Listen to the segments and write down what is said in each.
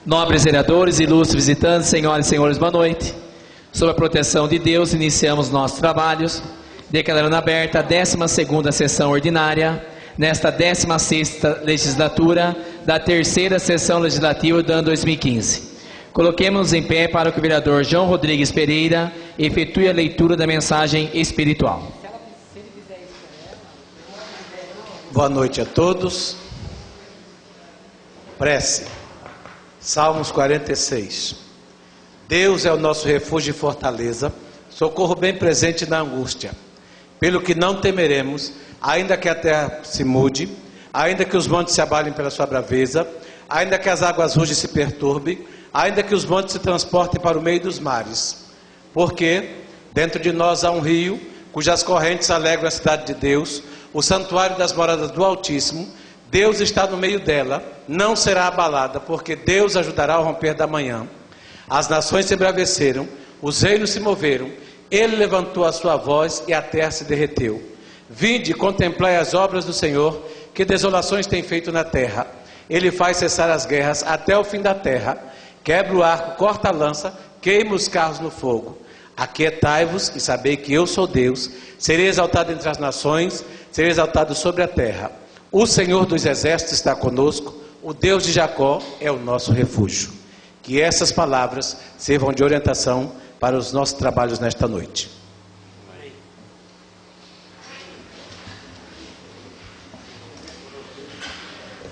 Nobres vereadores, ilustres visitantes, senhoras e senhores, boa noite. Sob a proteção de Deus, iniciamos nossos trabalhos, declarando aberta a 12ª sessão ordinária, nesta 16ª legislatura da 3ª sessão legislativa do ano 2015. Coloquemos-nos em pé para que o vereador João Rodrigues Pereira efetue a leitura da mensagem espiritual. Boa noite a todos. Prece. Salmos 46. Deus é o nosso refúgio e fortaleza, socorro bem presente na angústia. Pelo que não temeremos, ainda que a terra se mude, ainda que os montes se abalem pela sua braveza, ainda que as águas rugem e se perturbem, ainda que os montes se transportem para o meio dos mares. Porque dentro de nós há um rio, cujas correntes alegram a cidade de Deus, o santuário das moradas do Altíssimo. Deus está no meio dela, não será abalada, porque Deus ajudará ao romper da manhã. As nações se embraveceram, os reinos se moveram, ele levantou a sua voz e a terra se derreteu. Vinde, contemplai as obras do Senhor, que desolações tem feito na terra. Ele faz cessar as guerras até o fim da terra, quebra o arco, corta a lança, queima os carros no fogo. Aquietai-vos e sabei que eu sou Deus, serei exaltado entre as nações, serei exaltado sobre a terra. O Senhor dos exércitos está conosco, o Deus de Jacó é o nosso refúgio. Que essas palavras sirvam de orientação para os nossos trabalhos nesta noite.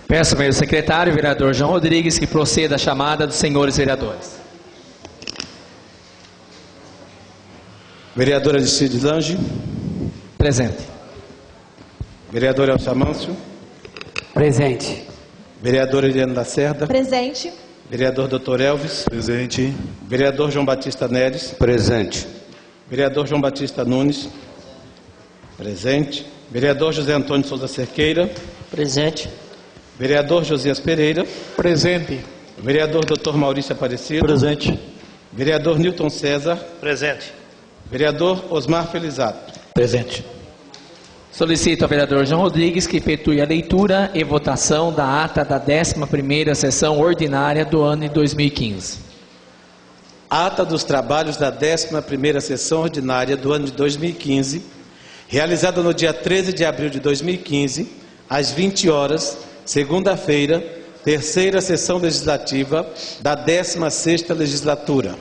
Peço ao meu secretário, vereador João Rodrigues, que proceda a chamada dos senhores vereadores. Vereadora Alicide Lange. Presente. Vereador Elcio Amâncio. Presente. Vereadora Eliane Lacerda. Presente. Vereador Dr. Elvis. Presente. Vereador João Batista Neres. Presente. Vereador João Batista Nunes. Presente. Vereador José Antônio Souza Cerqueira. Presente. Vereador Josias Pereira. Presente. Vereador Dr. Maurício Aparecido. Presente. Vereador Newton César. Presente. Vereador Osmar Felizato. Presente. Solicito ao vereador João Rodrigues que efetue a leitura e votação da ata da 11ª sessão ordinária do ano de 2015. Ata dos trabalhos da 11ª sessão ordinária do ano de 2015, realizada no dia 13 de abril de 2015, às 20 horas, segunda-feira, 3ª sessão legislativa da 16ª legislatura.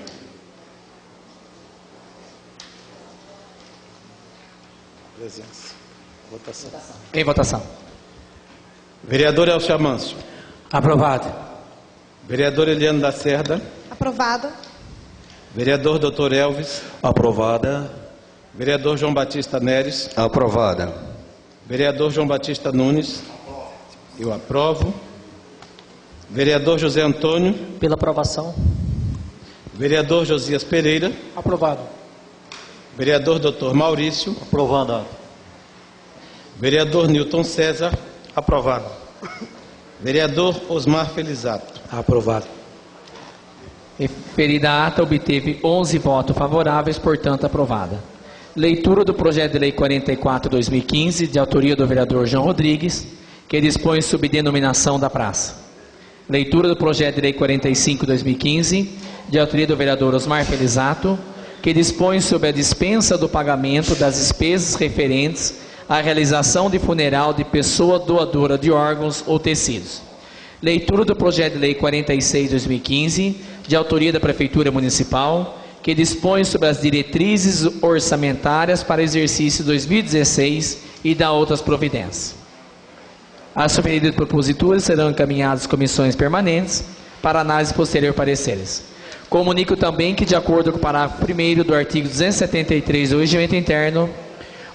Presença. Votação. Em votação. Vereador Elcio Amâncio. Aprovado. Vereador Eliane Lacerda. Aprovado. Vereador Dr. Elvis. Aprovada. Vereador João Batista Neres. Aprovada. Vereador João Batista Nunes. Eu aprovo. Vereador José Antônio. Pela aprovação. Vereador Josias Pereira. Aprovado. Vereador Dr. Maurício. Aprovado. Vereador Newton César. Aprovado. Vereador Osmar Felizato. Aprovado. Referida a ata obteve 11 votos favoráveis, portanto aprovada. Leitura do projeto de lei 44/2015, de autoria do vereador João Rodrigues, que dispõe sobre denominação da praça. Leitura do projeto de lei 45/2015, de autoria do vereador Osmar Felizato, que dispõe sobre a dispensa do pagamento das despesas referentes à realização de funeral de pessoa doadora de órgãos ou tecidos. Leitura do projeto de lei 46/2015, de autoria da Prefeitura Municipal, que dispõe sobre as diretrizes orçamentárias para exercício 2016 e dá outras providências. As sugeridas proposituras serão encaminhadas às comissões permanentes para análise posterior pareceres. Comunico também que, de acordo com o parágrafo 1º do artigo 273 do Regimento Interno,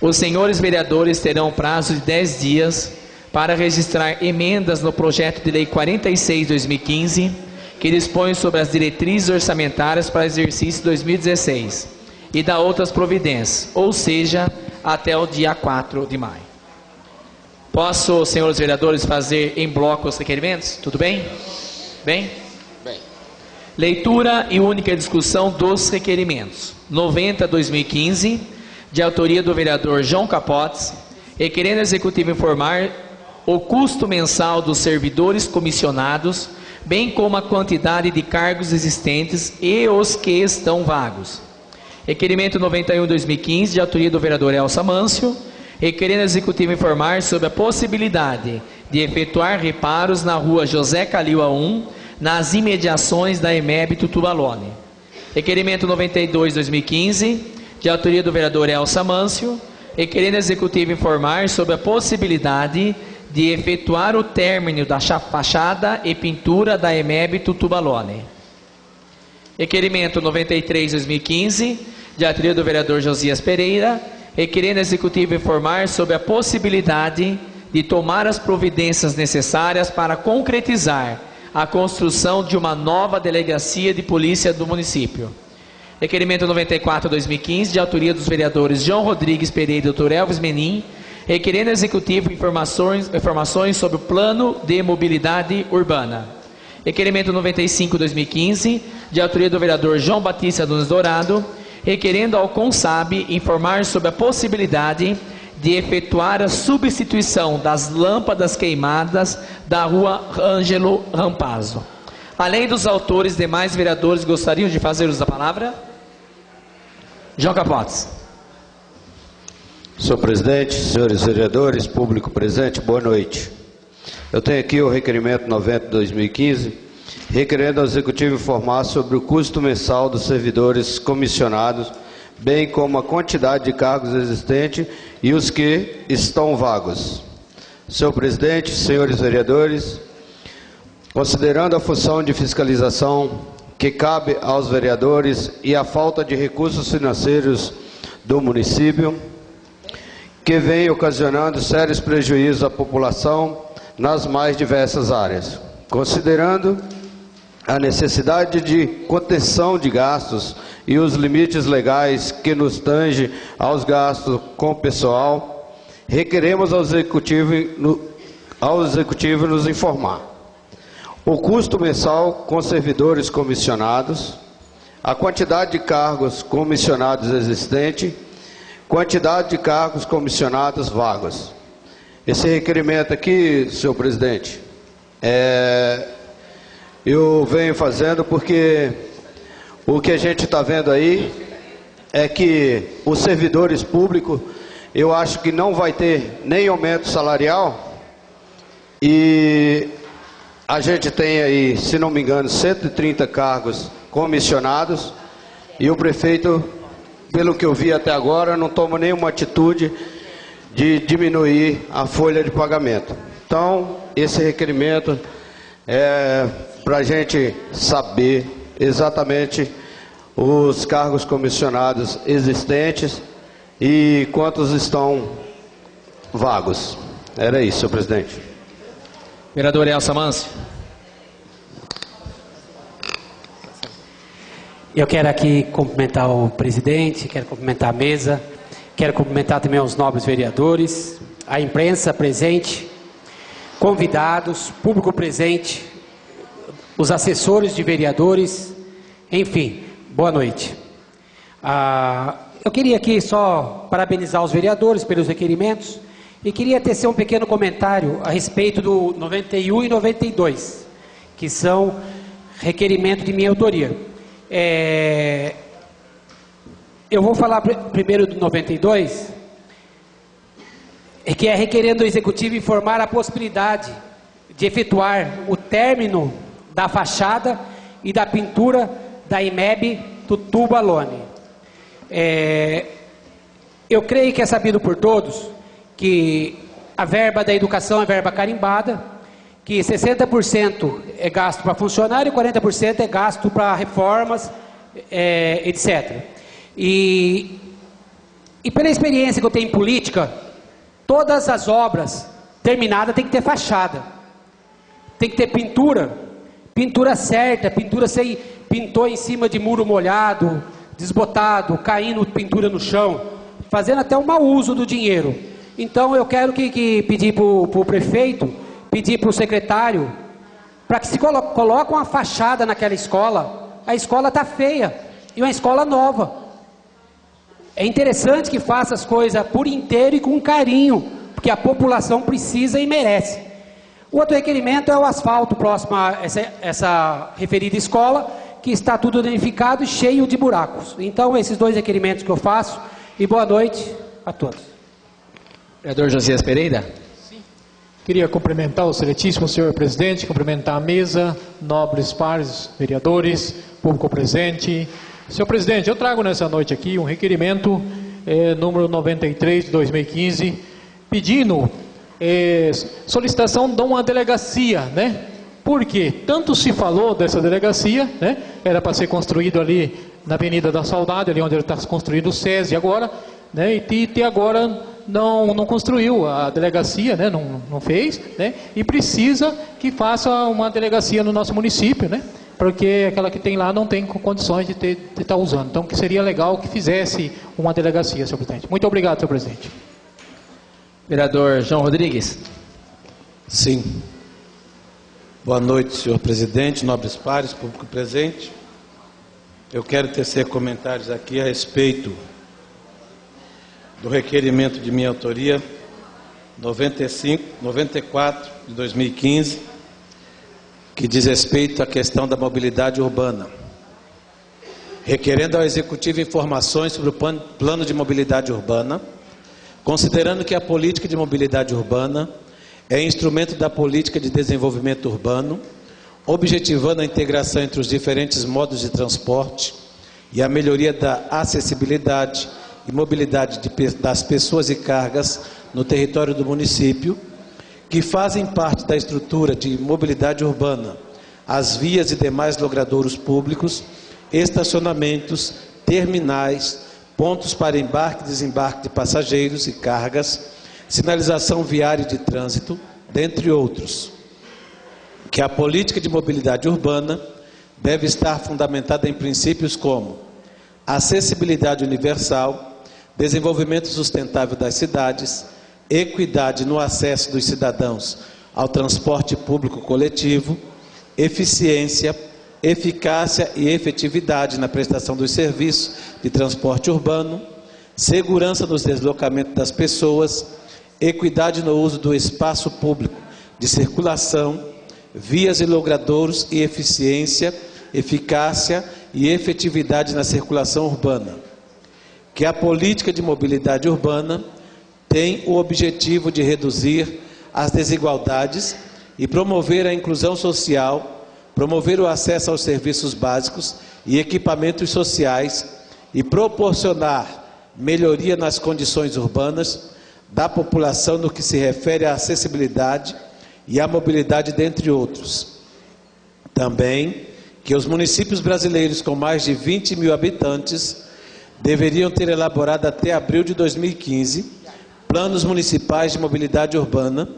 os senhores vereadores terão prazo de 10 dias para registrar emendas no projeto de lei 46/2015, que dispõe sobre as diretrizes orçamentárias para exercício 2016 e dá outras providências, ou seja, até o dia 4 de maio. Posso, senhores vereadores, fazer em bloco os requerimentos? Tudo bem? Bem? Bem. Leitura e única discussão dos requerimentos. 90/2015, de autoria do vereador João Capotes, requerendo ao Executivo informar o custo mensal dos servidores comissionados, bem como a quantidade de cargos existentes e os que estão vagos. Requerimento 91/2015, de autoria do vereador Elsa Mâncio, requerendo ao Executivo informar sobre a possibilidade de efetuar reparos na rua José Calil 1, nas imediações da EMEB Tutubalone. Requerimento 92/2015, de autoria do vereador Elsa Mâncio, requerendo ao Executivo informar sobre a possibilidade de efetuar o término da fachada e pintura da EMEB Tutubalone. Requerimento 93/2015, de autoria do vereador Josias Pereira, requerendo ao Executivo informar sobre a possibilidade de tomar as providências necessárias para concretizar a construção de uma nova delegacia de polícia do município. Requerimento 94/2015, de autoria dos vereadores João Rodrigues Pereira e Dr. Elvis Menin, requerendo ao Executivo informações sobre o plano de mobilidade urbana. Requerimento 95/2015, de autoria do vereador João Batista Nunes Dourado, requerendo ao CONSAB informar sobre a possibilidade de efetuar a substituição das lâmpadas queimadas da rua Ângelo Rampazzo. Além dos autores, demais vereadores gostariam de fazer uso da palavra? João Capotes. Senhor presidente, senhores vereadores, público presente, boa noite. Eu tenho aqui o requerimento 90/2015, requerendo ao Executivo informar sobre o custo mensal dos servidores comissionados, bem como a quantidade de cargos existentes e os que estão vagos. Senhor presidente, senhores vereadores, considerando a função de fiscalização que cabe aos vereadores e a falta de recursos financeiros do município, que vem ocasionando sérios prejuízos à população nas mais diversas áreas. Considerando a necessidade de contenção de gastos e os limites legais que nos tange aos gastos com pessoal, requeremos ao Executivo nos informar o custo mensal com servidores comissionados, a quantidade de cargos comissionados existente, quantidade de cargos comissionados vagos. Esse requerimento aqui, senhor presidente, eu venho fazendo porque o que a gente está vendo aí é que os servidores públicos, eu acho que não vai ter nem aumento salarial, e a gente tem aí, se não me engano, 130 cargos comissionados, e o prefeito, pelo que eu vi até agora, não toma nenhuma atitude de diminuir a folha de pagamento. Então, esse requerimento é para a gente saber exatamente os cargos comissionados existentes e quantos estão vagos. Era isso, senhor presidente. Vereador Elsa Mâncio. Eu quero aqui cumprimentar o presidente, quero cumprimentar a mesa, quero cumprimentar também os nobres vereadores, a imprensa presente, convidados, público presente, os assessores de vereadores, enfim, boa noite. Eu queria aqui só parabenizar os vereadores pelos requerimentos e queria tecer um pequeno comentário a respeito do 91 e 92, que são requerimento de minha autoria. Eu vou falar primeiro do 92, que é requerendo o Executivo informar a possibilidade de efetuar o término da fachada e da pintura da EMEB Tutubalone. Eu creio que é sabido por todos que a verba da educação é verba carimbada, que 60% é gasto para funcionário e 40% é gasto para reformas, etc. E pela experiência que eu tenho em política, todas as obras terminadas tem que ter fachada, tem que ter pintura certa, pintura sem pintou em cima de muro molhado, desbotado, caindo pintura no chão, fazendo até um mau uso do dinheiro. Então eu quero pedir para o prefeito, pedir para o secretário, para que se coloque uma fachada naquela escola. A escola está feia, e uma escola nova. É interessante que faça as coisas por inteiro e com carinho, porque a população precisa e merece. O outro requerimento é o asfalto próximo a essa referida escola, que está tudo danificado e cheio de buracos. Então, esses dois requerimentos que eu faço, e boa noite a todos. Vereador Josias Pereira. Queria cumprimentar o excelentíssimo senhor presidente, cumprimentar a mesa, nobres pares, vereadores, público presente. Senhor presidente, eu trago nessa noite aqui um requerimento número 93 de 2015, pedindo solicitação de uma delegacia, né? Porque tanto se falou dessa delegacia, né? Era para ser construído ali na Avenida da Saudade, ali onde está construído o SESI agora, né? E agora não construiu a delegacia, né? Não fez, né? E precisa que faça uma delegacia no nosso município, né? Porque aquela que tem lá não tem condições de estar usando. Então, que seria legal que fizesse uma delegacia, senhor presidente. Muito obrigado, senhor presidente. Vereador João Rodrigues. Sim. Boa noite, senhor presidente, nobres pares, público presente. Eu quero tecer comentários aqui a respeito do requerimento de minha autoria 94 de 2015, que diz respeito à questão da mobilidade urbana, requerendo ao Executivo informações sobre o plano de mobilidade urbana, considerando que a política de mobilidade urbana é instrumento da política de desenvolvimento urbano, objetivando a integração entre os diferentes modos de transporte e a melhoria da acessibilidade e mobilidade das pessoas e cargas no território do município, que fazem parte da estrutura de mobilidade urbana, as vias e demais logradouros públicos, estacionamentos, terminais, pontos para embarque e desembarque de passageiros e cargas, sinalização viária e de trânsito, dentre outros. Que a política de mobilidade urbana deve estar fundamentada em princípios como acessibilidade universal, desenvolvimento sustentável das cidades, equidade no acesso dos cidadãos ao transporte público coletivo, eficiência, eficácia e efetividade na prestação dos serviços de transporte urbano, segurança nos deslocamentos das pessoas, equidade no uso do espaço público de circulação, vias e logradouros e eficiência, eficácia e efetividade na circulação urbana. Que a política de mobilidade urbana tem o objetivo de reduzir as desigualdades e promover a inclusão social, promover o acesso aos serviços básicos e equipamentos sociais e proporcionar melhoria nas condições urbanas da população no que se refere à acessibilidade e à mobilidade, dentre outros. Também que os municípios brasileiros com mais de 20 mil habitantes deveriam ter elaborado até abril de 2015 planos municipais de mobilidade urbana,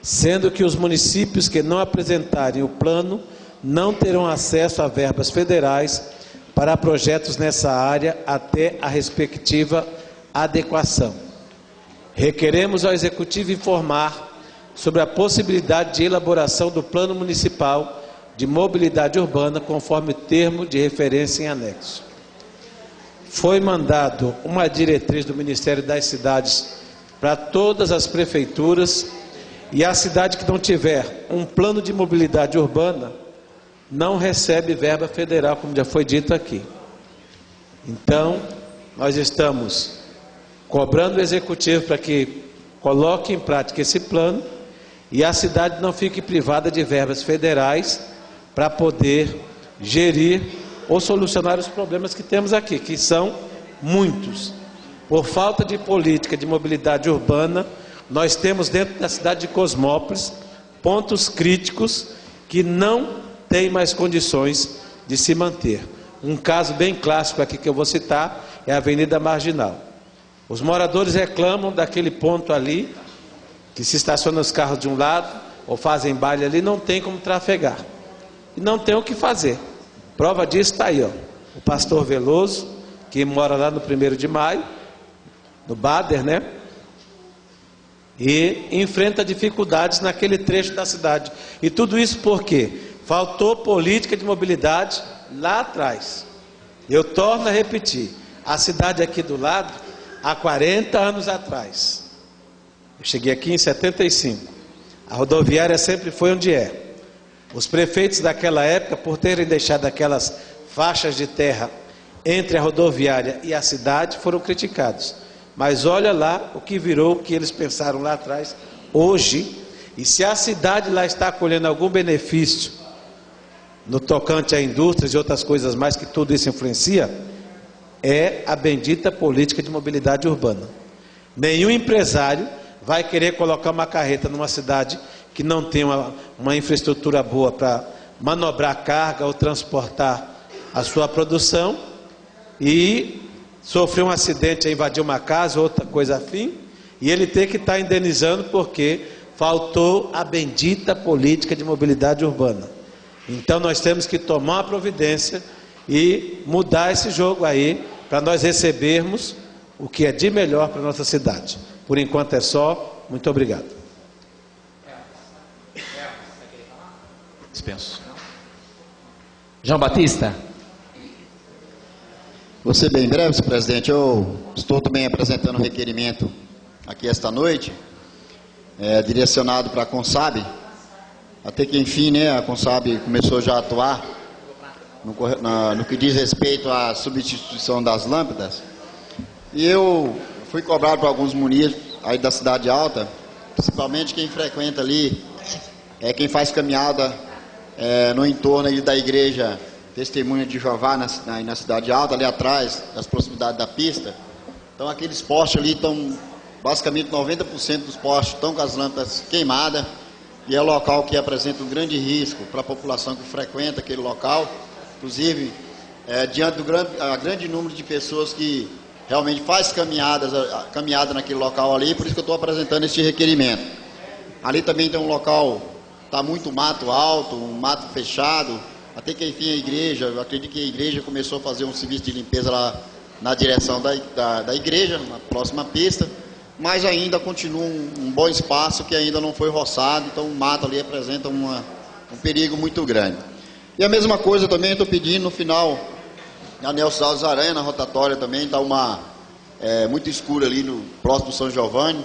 sendo que os municípios que não apresentarem o plano não terão acesso a verbas federais para projetos nessa área até a respectiva adequação. Requeremos ao Executivo informar sobre a possibilidade de elaboração do Plano Municipal de Mobilidade Urbana, conforme termo de referência em anexo. Foi mandado uma diretriz do Ministério das Cidades para todas as prefeituras, e a cidade que não tiver um plano de mobilidade urbana não recebe verba federal, como já foi dito aqui. Então, nós estamos cobrando o Executivo para que coloque em prática esse plano e a cidade não fique privada de verbas federais para poder gerir ou solucionar os problemas que temos aqui, que são muitos. Por falta de política de mobilidade urbana, nós temos dentro da cidade de Cosmópolis pontos críticos que não têm mais condições de se manter. Um caso bem clássico aqui que eu vou citar é a Avenida Marginal. Os moradores reclamam daquele ponto ali, que se estacionam os carros de um lado ou fazem baile ali, não tem como trafegar. E não tem o que fazer. Prova disso está aí, ó. O pastor Veloso, que mora lá no 1º de maio, no Bader, né? E enfrenta dificuldades naquele trecho da cidade. E tudo isso por quê? Faltou política de mobilidade lá atrás. Eu torno a repetir. A cidade aqui do lado, há 40 anos atrás, Eu cheguei aqui em 75. A rodoviária sempre foi onde é. Os prefeitos daquela época, por terem deixado aquelas faixas de terra entre a rodoviária e a cidade, foram criticados. Mas olha lá o que virou, o que eles pensaram lá atrás, hoje. E se a cidade lá está colhendo algum benefício no tocante a indústrias e outras coisas mais, que tudo isso influencia, é a bendita política de mobilidade urbana. Nenhum empresário vai querer colocar uma carreta numa cidade que não tem uma infraestrutura boa para manobrar carga ou transportar a sua produção, e sofrer um acidente, invadir uma casa, outra coisa afim, e ele ter que estar indenizando porque faltou a bendita política de mobilidade urbana. Então nós temos que tomar uma providência e mudar esse jogo aí, para nós recebermos o que é de melhor para a nossa cidade. Por enquanto é só. Muito obrigado. Dispenso. João Batista. Vou ser bem breve, senhor presidente. Eu estou também apresentando um requerimento aqui esta noite, direcionado para a Consab, até que enfim, né, a Consab começou já a atuar no que diz respeito à substituição das lâmpadas. E eu fui cobrado por alguns munícipes aí da Cidade Alta, principalmente quem frequenta ali, quem faz caminhada no entorno aí da igreja Testemunha de Jeová na Cidade Alta, ali atrás, das proximidades da pista. Então aqueles postes ali estão, basicamente 90% dos postes estão com as lâmpadas queimadas, e é um local que apresenta um grande risco para a população que frequenta aquele local, inclusive diante do grande número de pessoas que realmente faz caminhada naquele local ali. Por isso que eu estou apresentando este requerimento. Ali também tem um local, está muito mato alto, um mato fechado, até que enfim a igreja, eu acredito que a igreja começou a fazer um serviço de limpeza lá na direção da igreja, na próxima pista, mas ainda continua um bom espaço que ainda não foi roçado, então o mato ali representa um perigo muito grande. E a mesma coisa também estou pedindo no final, na Nelson Alves Aranha, na rotatória também, está muito escuro ali no próximo São Giovanni,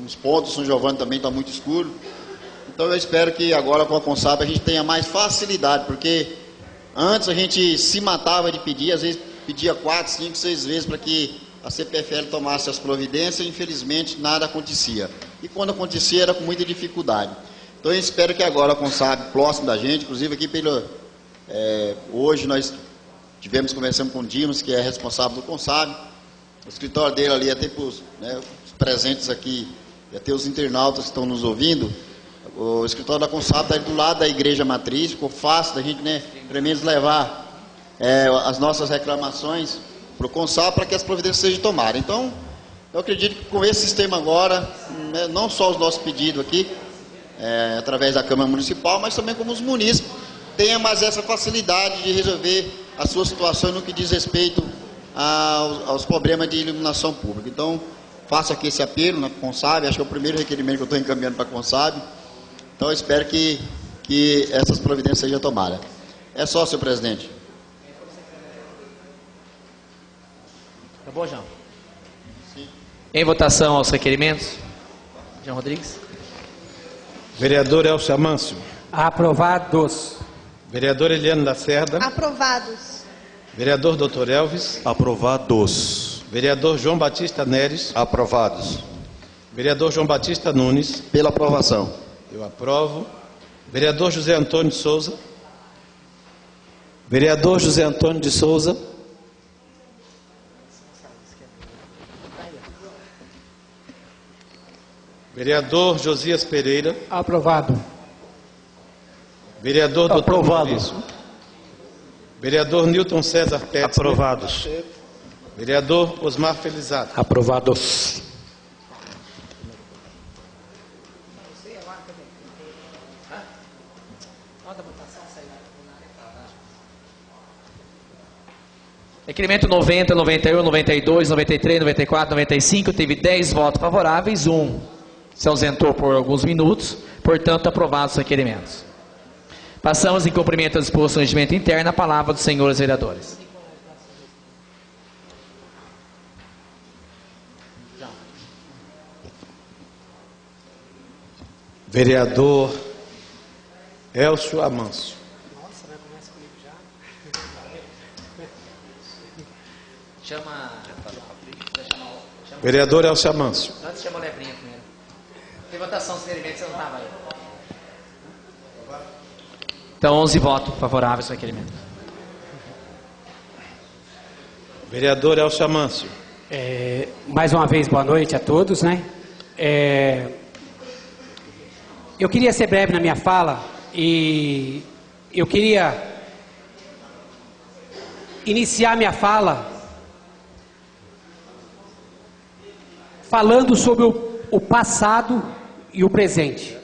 nos pontos do São Giovanni também está muito escuro. Então eu espero que agora com a Consab a gente tenha mais facilidade, porque antes a gente se matava de pedir, às vezes pedia 4, 5, 6 vezes para que a CPFL tomasse as providências, e infelizmente nada acontecia. E quando acontecia era com muita dificuldade. Então eu espero que agora a Consab, próximo da gente, inclusive aqui hoje nós tivemos conversando com o Dimas, que é responsável do Consab, o escritório dele ali, até para os presentes aqui, e até os internautas que estão nos ouvindo. O escritório da Consab está do lado da igreja matriz, ficou fácil da gente, pelo menos levar as nossas reclamações para o Consab, para que as providências sejam tomadas. Então, eu acredito que com esse sistema agora, não só os nossos pedidos aqui, através da Câmara Municipal, mas também como os munícipes, tenham mais essa facilidade de resolver as suas situações no que diz respeito aos problemas de iluminação pública. Então, faço aqui esse apelo na Consab, acho que é o primeiro requerimento que eu estou encaminhando para a Consab. Então, eu espero que essas providências sejam tomadas. É só, senhor presidente. Acabou, João? Sim. Em votação aos requerimentos. João Rodrigues. Vereador Elcio Amâncio. Aprovados. Vereador Eliane Lacerda. Aprovados. Vereador Dr. Elvis. Aprovados. Vereador João Batista Neres. Aprovados. Vereador João Batista Nunes. Pela aprovação. Eu aprovo. Vereador José Antônio de Souza. Vereador José Antônio de Souza. Vereador Josias Pereira. Aprovado. Vereador Dr. Aprovado. Maurício. Vereador Newton César Tetzler. Aprovados. Vereador Osmar Felizardo. Aprovados. Requerimento 90, 91, 92, 93, 94, 95 teve 10 votos favoráveis, 1 se ausentou por alguns minutos, portanto aprovados os requerimentos. Passamos em cumprimento das disposições do regimento interno, a palavra dos senhores vereadores. Vereador Elcio Amâncio. Vereador Elcio Amâncio. Antes chama a Lebrinha primeiro. Tem votação, se você não estava aí. Então, 11 votos favoráveis ao requerimento. Vereador Elcio Amâncio. Mais uma vez, boa noite a todos, né? Eu queria ser breve na minha fala e eu queria iniciar minha fala falando sobre o passado e o presente.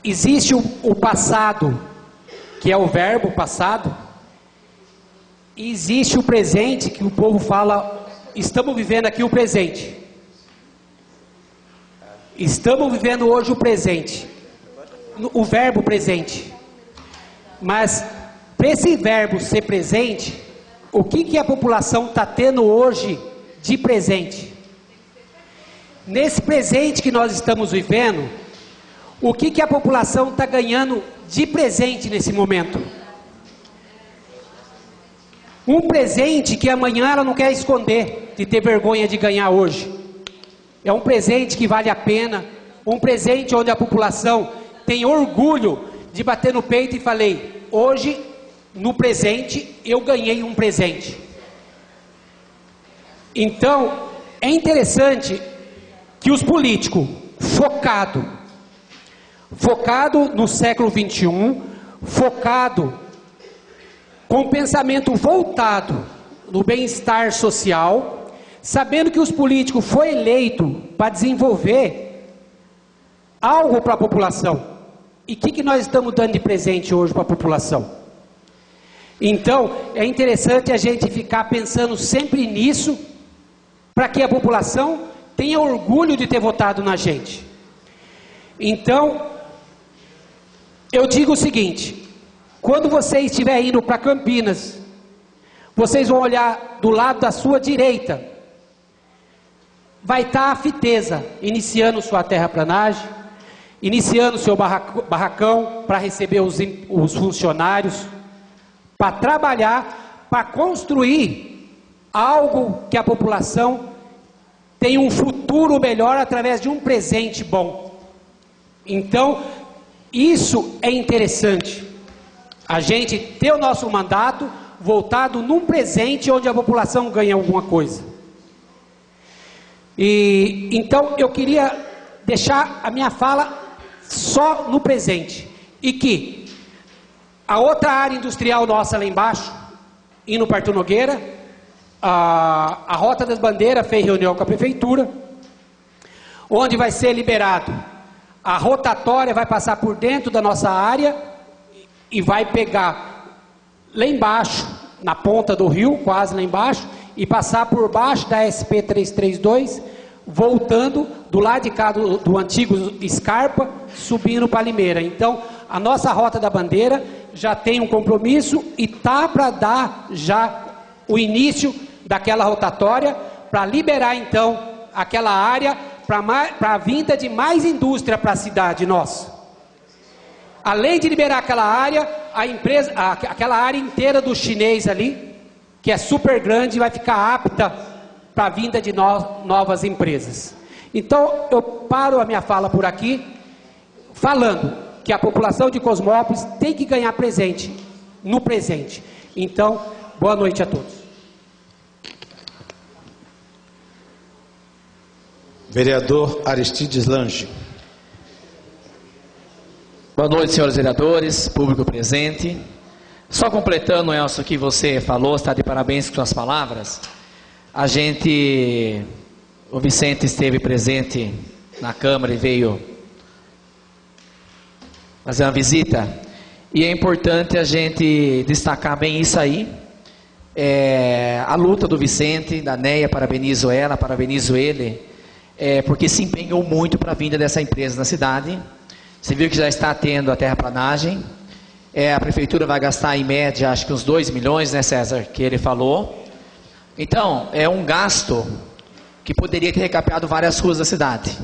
Existe o passado, que é o verbo passado, e existe o presente, que o povo fala, estamos vivendo aqui o presente. Estamos vivendo hoje o presente, o verbo presente. Mas, para esse verbo ser presente, o que a população está tendo hoje de presente? Nesse presente que nós estamos vivendo, o que a população está ganhando de presente nesse momento? Um presente que amanhã ela não quer esconder, de ter vergonha de ganhar hoje. É um presente que vale a pena, um presente onde a população tem orgulho de bater no peito e falei, hoje, no presente, eu ganhei um presente. Então, é interessante que os políticos focado no século XXI, focado com pensamento voltado no bem-estar social, sabendo que os políticos foram eleitos para desenvolver algo para a população. E o que nós estamos dando de presente hoje para a população? Então, é interessante a gente ficar pensando sempre nisso, para que a população tenha orgulho de ter votado na gente. Então, eu digo o seguinte, quando você estiver indo para Campinas, vocês vão olhar do lado da sua direita, vai estar a Fitesa, iniciando sua terraplanagem, iniciando seu barracão para receber os funcionários, para trabalhar, para construir algo que a população tenha um futuro melhor através de um presente bom. Então, isso é interessante, a gente ter o nosso mandato voltado num presente onde a população ganha alguma coisa. E então eu queria deixar a minha fala só no presente, e que a outra área industrial nossa lá embaixo, indo para Arthur Nogueira, a Rota das Bandeiras fez reunião com a prefeitura, onde vai ser liberado, a rotatória vai passar por dentro da nossa área e vai pegar lá embaixo, na ponta do rio, quase lá embaixo, e passar por baixo da SP 332, voltando do lado de cá do antigo Scarpa, subindo para Limeira. Então, a nossa Rota da Bandeira já tem um compromisso e está para dar já o início daquela rotatória, para liberar então aquela área para a vinda de mais indústria para a cidade nossa. Além de liberar aquela área, aquela área inteira do chinês ali, que é super grande, vai ficar apta para a vinda de novas empresas. Então, eu paro a minha fala por aqui, falando que a população de Cosmópolis tem que ganhar presente, no presente. Então, boa noite a todos. Vereador Aristides Lange. Boa noite, senhores vereadores, público presente. Só completando, Elcio, o que você falou, está de parabéns com suas palavras. O Vicente esteve presente na Câmara e veio fazer uma visita. E é importante a gente destacar bem isso aí. A luta do Vicente, da Neia, parabenizo ela, parabenizo ele, porque se empenhou muito para a vinda dessa empresa na cidade. Você viu que já está tendo a terraplanagem. A prefeitura vai gastar em média, acho que uns 2 milhões, né, César, que ele falou. Então, é um gasto que poderia ter recapeado várias ruas da cidade.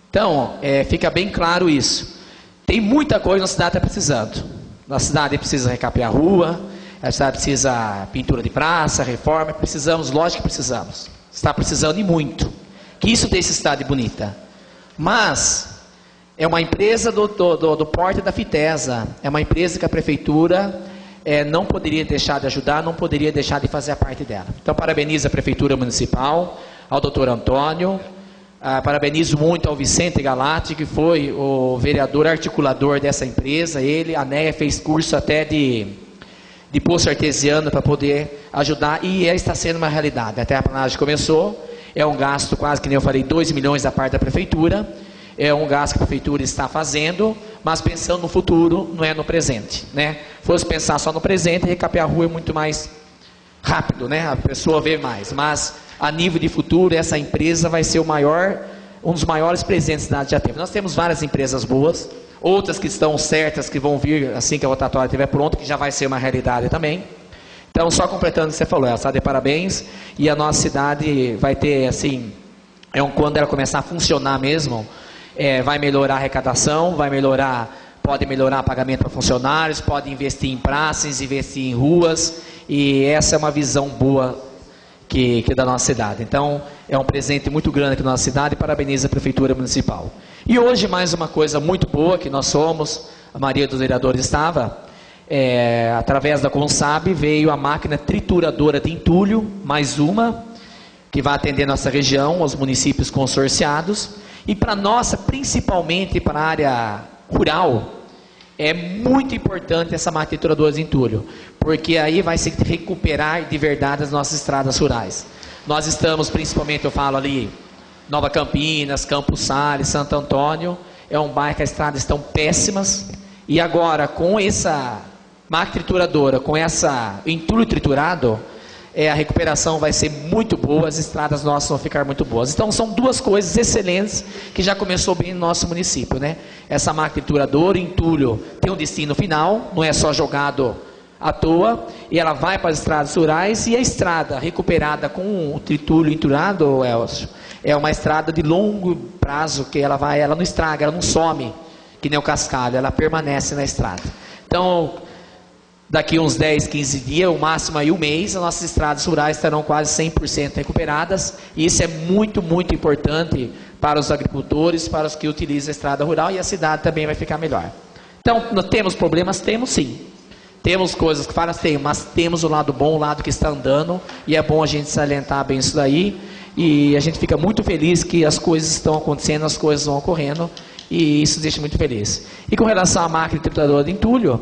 Então, fica bem claro isso. Tem muita coisa na cidade que está precisando. A cidade precisa recapear a rua, a cidade precisa pintura de praça, reforma, precisamos, lógico que precisamos. Está precisando e muito. Que isso deixe a cidade bonita. Mas é uma empresa do porte da Fitesa, é uma empresa que a prefeitura não poderia deixar de ajudar, não poderia deixar de fazer a parte dela. Então, parabenizo a Prefeitura Municipal, ao doutor Antônio, parabenizo muito ao Vicente Galati, que foi o vereador articulador dessa empresa. Ele, a NEA, fez curso até de poço artesiano para poder ajudar, e está sendo uma realidade. A terraplanagem começou, é um gasto quase, que nem eu falei, 2 milhões da parte da Prefeitura, é um gasto que a Prefeitura está fazendo, mas pensando no futuro, não é no presente, né? Fosse pensar só no presente, recapear a rua é muito mais rápido, né? A pessoa vê mais, mas a nível de futuro, essa empresa vai ser um dos maiores presentes da cidade já teve. Nós temos várias empresas boas, outras que estão certas, que vão vir assim que a rotatória estiver pronta, que já vai ser uma realidade também. Então, só completando o que você falou, ela está de parabéns, e a nossa cidade vai ter, assim, quando ela começar a funcionar mesmo, vai melhorar a arrecadação, pode melhorar o pagamento para funcionários, pode investir em praças, investir em ruas, e essa é uma visão boa que da nossa cidade. Então, é um presente muito grande aqui na nossa cidade, e parabenizo a Prefeitura Municipal. E hoje, mais uma coisa muito boa que nós somos, a maioria dos vereadores estava, através da Consab, veio a máquina trituradora de entulho, mais uma, que vai atender nossa região, os municípios consorciados, e para nossa, principalmente para a área rural, é muito importante essa máquina trituradora de entulho, porque aí vai se recuperar de verdade as nossas estradas rurais. Nós estamos, principalmente, eu falo ali, Nova Campinas, Campos Sales, Santo Antônio, é um bairro que as estradas estão péssimas, e agora com essa máquina trituradora, com essa entulho triturado, a recuperação vai ser muito boa, as estradas nossas vão ficar muito boas. Então, são duas coisas excelentes que já começou bem no nosso município, né? Essa máquina trituradora, entulho, tem um destino final, não é só jogado à toa, e ela vai para as estradas rurais, e a estrada recuperada com o entulho entulhado, Elcio, é uma estrada de longo prazo, que ela não estraga, ela não some, que nem o cascalho, ela permanece na estrada. Então, daqui uns 10, 15 dias, o máximo aí um mês, as nossas estradas rurais estarão quase 100% recuperadas, e isso é muito, muito importante para os agricultores, para os que utilizam a estrada rural, e a cidade também vai ficar melhor. Então, nós temos problemas? Temos sim. Temos coisas que falam, mas temos o lado bom, o lado que está andando, e é bom a gente salientar bem isso daí, e a gente fica muito feliz que as coisas estão acontecendo, as coisas vão ocorrendo, e isso deixa muito feliz. E com relação à máquina trituradora de entulho,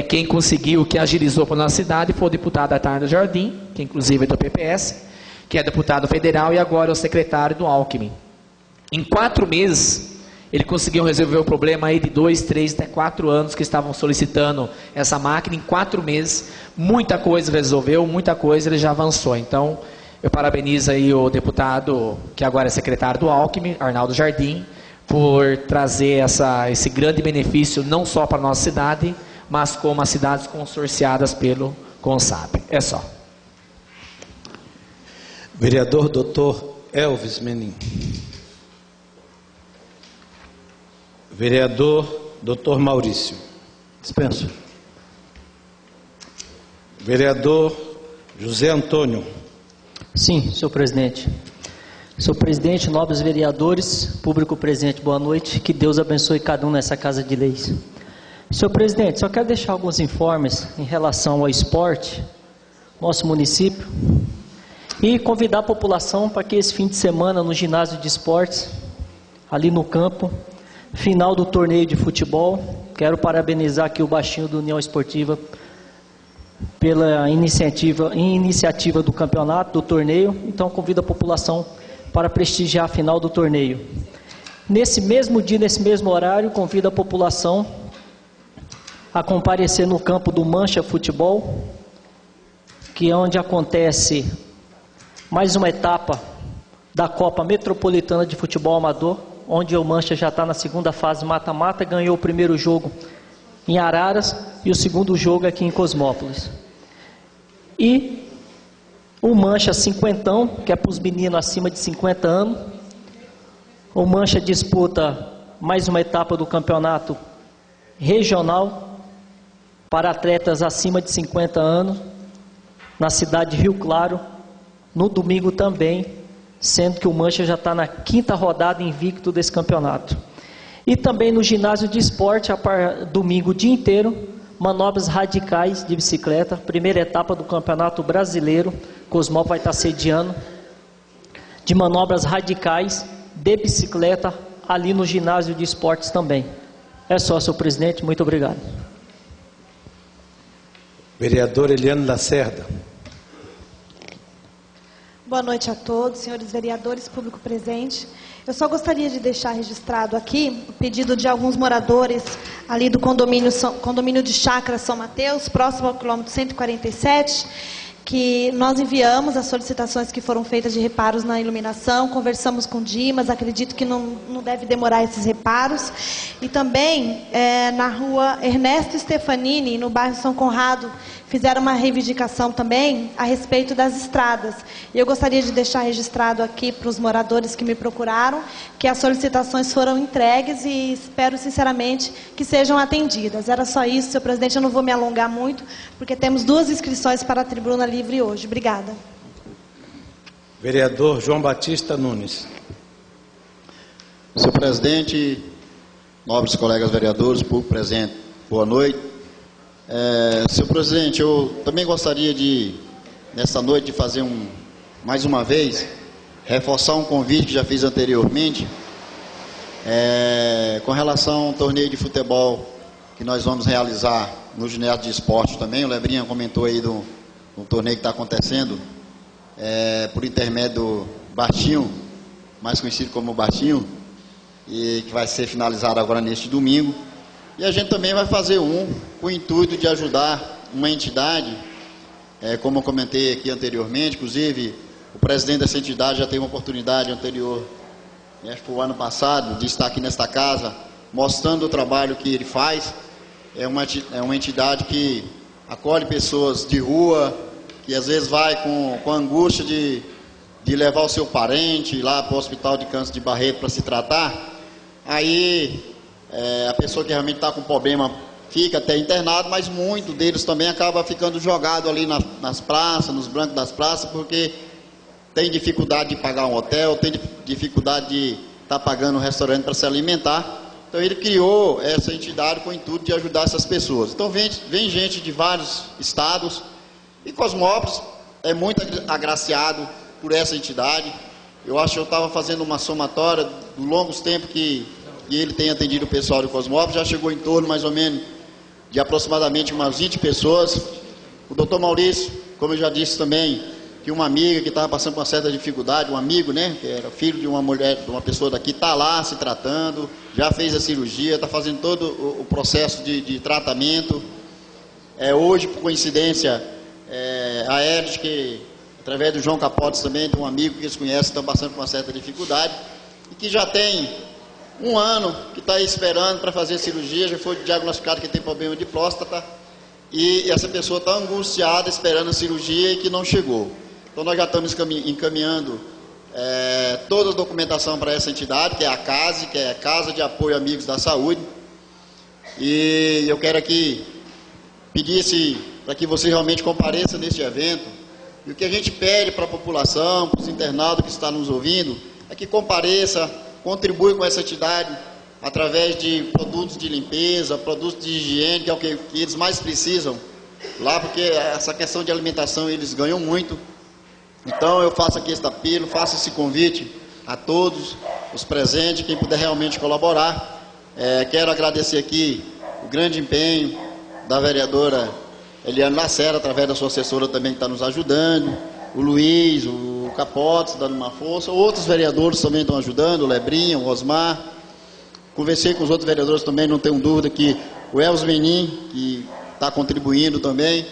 quem conseguiu, que agilizou para a nossa cidade, foi o deputado Arnaldo Jardim, que inclusive é do PPS, que é deputado federal e agora é o secretário do Alckmin. Em 4 meses, ele conseguiu resolver o problema aí de 2, 3, até 4 anos que estavam solicitando essa máquina. Em 4 meses, muita coisa resolveu, muita coisa ele já avançou. Então, eu parabenizo aí o deputado, que agora é secretário do Alckmin, Arnaldo Jardim, por trazer esse grande benefício, não só para a nossa cidade, mas como as cidades consorciadas pelo Consab. É só. Vereador Dr. Elvis Menin. Vereador Dr. Maurício. Dispenso. Vereador José Antônio. Sim, senhor presidente. Senhor presidente, nobres vereadores, público presente, boa noite. Que Deus abençoe cada um nessa casa de leis. Senhor presidente, só quero deixar alguns informes em relação ao esporte, nosso município, e convidar a população para que esse fim de semana no ginásio de esportes, ali no campo, final do torneio de futebol. Quero parabenizar aqui o baixinho do União Esportiva pela iniciativa do campeonato, do torneio. Então convido a população para prestigiar a final do torneio. Nesse mesmo dia, nesse mesmo horário, convido a população a comparecer no campo do Mancha Futebol, que é onde acontece mais uma etapa da Copa Metropolitana de Futebol Amador, onde o Mancha já está na segunda fase mata-mata, ganhou o primeiro jogo em Araras e o segundo jogo aqui em Cosmópolis. E O Mancha Cinquentão, que é para os meninos acima de 50 anos. O Mancha disputa mais uma etapa do campeonato regional para atletas acima de 50 anos, na cidade de Rio Claro, no domingo também, sendo que o Mancha já está na 5ª rodada invicto desse campeonato. E também no ginásio de esporte, domingo o dia inteiro, manobras radicais de bicicleta, primeira etapa do Campeonato Brasileiro, Cosmópolis vai estar sediando, de manobras radicais de bicicleta, ali no ginásio de esportes também. É só, senhor presidente, muito obrigado. Vereador Eliane Lacerda. Boa noite a todos, senhores vereadores, público presente. Eu só gostaria de deixar registrado aqui o pedido de alguns moradores ali do condomínio de Chácara São Mateus, próximo ao quilômetro 147, que nós enviamos as solicitações que foram feitas de reparos na iluminação, conversamos com o Dimas, acredito que não deve demorar esses reparos. E também na rua Ernesto Stefanini, no bairro São Conrado, fizeram uma reivindicação também a respeito das estradas. E eu gostaria de deixar registrado aqui para os moradores que me procuraram, que as solicitações foram entregues e espero sinceramente que sejam atendidas. Era só isso, senhor presidente, eu não vou me alongar muito, porque temos 2 inscrições para a tribuna livre hoje. Obrigada. Vereador João Batista Nunes. Senhor presidente, nobres colegas vereadores, público presente, boa noite. Senhor presidente, eu também gostaria de, nesta noite, de fazer mais uma vez, reforçar um convite que já fiz anteriormente, com relação ao torneio de futebol que nós vamos realizar no ginásio de esporte também. O Lebrinha comentou aí do torneio que está acontecendo, por intermédio do Bartinho, mais conhecido como Bartinho, e que vai ser finalizado agora neste domingo. E a gente também vai fazer com o intuito de ajudar uma entidade, como eu comentei aqui anteriormente, inclusive o presidente dessa entidade já teve uma oportunidade anterior, acho que foi o ano passado, de estar aqui nesta casa, mostrando o trabalho que ele faz. É uma entidade que acolhe pessoas de rua, que às vezes vai com a angústia de levar o seu parente lá para o Hospital de Câncer de Barreto para se tratar. Aí a pessoa que realmente está com problema fica até internado, mas muito deles também acaba ficando jogado ali nas praças, nos bancos das praças, porque tem dificuldade de pagar um hotel, tem dificuldade de estar pagando um restaurante para se alimentar. Então ele criou essa entidade com o intuito de ajudar essas pessoas. Então vem gente de vários estados, e Cosmópolis é muito agraciado por essa entidade. Eu acho que eu estava fazendo uma somatória dos longos tempos que ele tem atendido o pessoal de Cosmópolis, já chegou em torno mais ou menos de aproximadamente umas 20 pessoas. O doutor Maurício, como eu já disse também, que uma amiga que estava passando por uma certa dificuldade, um amigo, né, que era filho de uma mulher, de uma pessoa daqui, está lá se tratando, já fez a cirurgia, está fazendo todo o processo de tratamento. Hoje, por coincidência, a Edith, que através do João Capotes também, tem um amigo que eles conhecem, estão passando por uma certa dificuldade, e que já tem 1 ano que está esperando para fazer cirurgia, já foi diagnosticado que tem problema de próstata, e essa pessoa está angustiada esperando a cirurgia e que não chegou. Então nós já estamos encaminhando toda a documentação para essa entidade, que é a CASE, que é a Casa de Apoio Amigos da Saúde. E eu quero aqui pedir para que você realmente compareça neste evento. E o que a gente pede para a população, para os internautas que estão nos ouvindo, é que compareça, contribui com essa entidade através de produtos de limpeza, produtos de higiene, que é o que eles mais precisam lá, porque essa questão de alimentação eles ganham muito. Então eu faço aqui este apelo, faço esse convite a todos os presentes, quem puder realmente colaborar. Quero agradecer aqui o grande empenho da vereadora Eliane Lacerda, através da sua assessora também que está nos ajudando, o Luiz, o Capotes dando uma força, outros vereadores também estão ajudando, o Lebrinha, o Osmar. Conversei com os outros vereadores também, não tenho dúvida que o Elvis Menin, que está contribuindo também,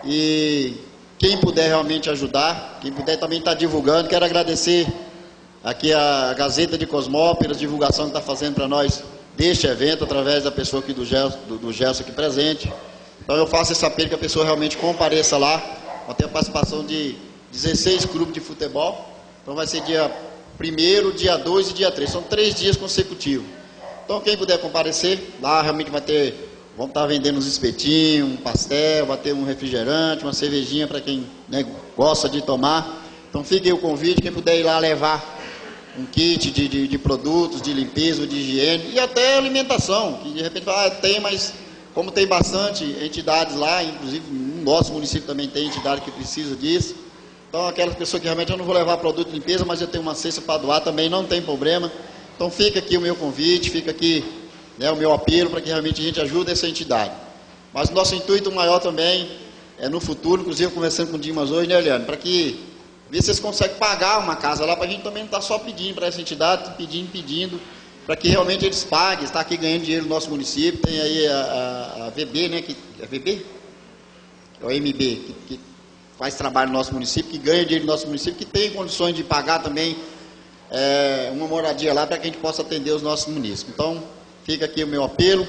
e quem puder realmente ajudar, quem puder também está divulgando. Quero agradecer aqui a Gazeta de Cosmópolis, a divulgação que está fazendo para nós deste evento, através da pessoa aqui do Gelson aqui presente. Então eu faço esse apelo que a pessoa realmente compareça lá, para ter a participação de 16 clubes de futebol. Então vai ser dia 1º, dia 2 e dia 3. São 3 dias consecutivos. Então quem puder comparecer, lá realmente vamos estar vendendo uns espetinhos, um pastel, vai ter um refrigerante, uma cervejinha para quem, né, gosta de tomar. Então fique aí o convite, quem puder ir lá levar um kit de produtos, de limpeza, de higiene e até alimentação, que de repente fala, tem, mas como tem bastante entidades lá, inclusive no nosso município também tem entidade que precisa disso. Então aquelas pessoas que realmente eu não vou levar produto de limpeza, mas eu tenho uma cesta para doar também, não tem problema. Então fica aqui o meu convite, fica aqui, né, o meu apelo para que realmente a gente ajude essa entidade. Mas o nosso intuito maior também é no futuro, inclusive conversando com o Dimas hoje, né, Eliane, para que ver se vocês conseguem pagar uma casa lá, para a gente também não estar só pedindo para essa entidade, pedindo, para que realmente eles paguem, está aqui ganhando dinheiro no nosso município. Tem aí a VB, né, a VB? É o MB, que faz trabalho no nosso município, que ganha dinheiro no nosso município, que tem condições de pagar também uma moradia lá, para que a gente possa atender os nossos municípios. Então, fica aqui o meu apelo.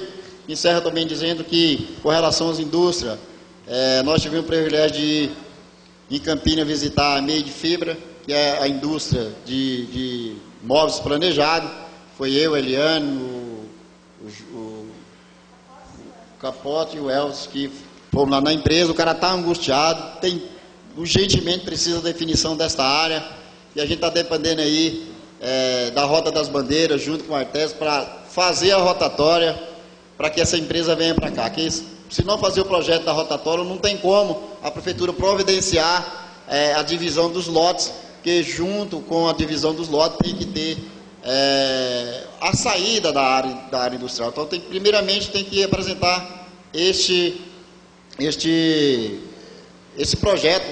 Encerro também dizendo que, com relação às indústrias, nós tivemos o privilégio de ir em Campinas visitar a Meio de Fibra, que é a indústria de móveis planejados. Foi eu, Eliane, o Capote e o Elcio que fomos lá na empresa. O cara está angustiado, urgentemente precisa da definição desta área, e a gente está dependendo aí da Rota das Bandeiras, junto com a Artes, para fazer a rotatória, para que essa empresa venha para cá. Que se não fazer o projeto da rotatória, não tem como a prefeitura providenciar a divisão dos lotes, que junto com a divisão dos lotes tem que ter a saída da área industrial. Então, primeiramente, tem que apresentar esse projeto,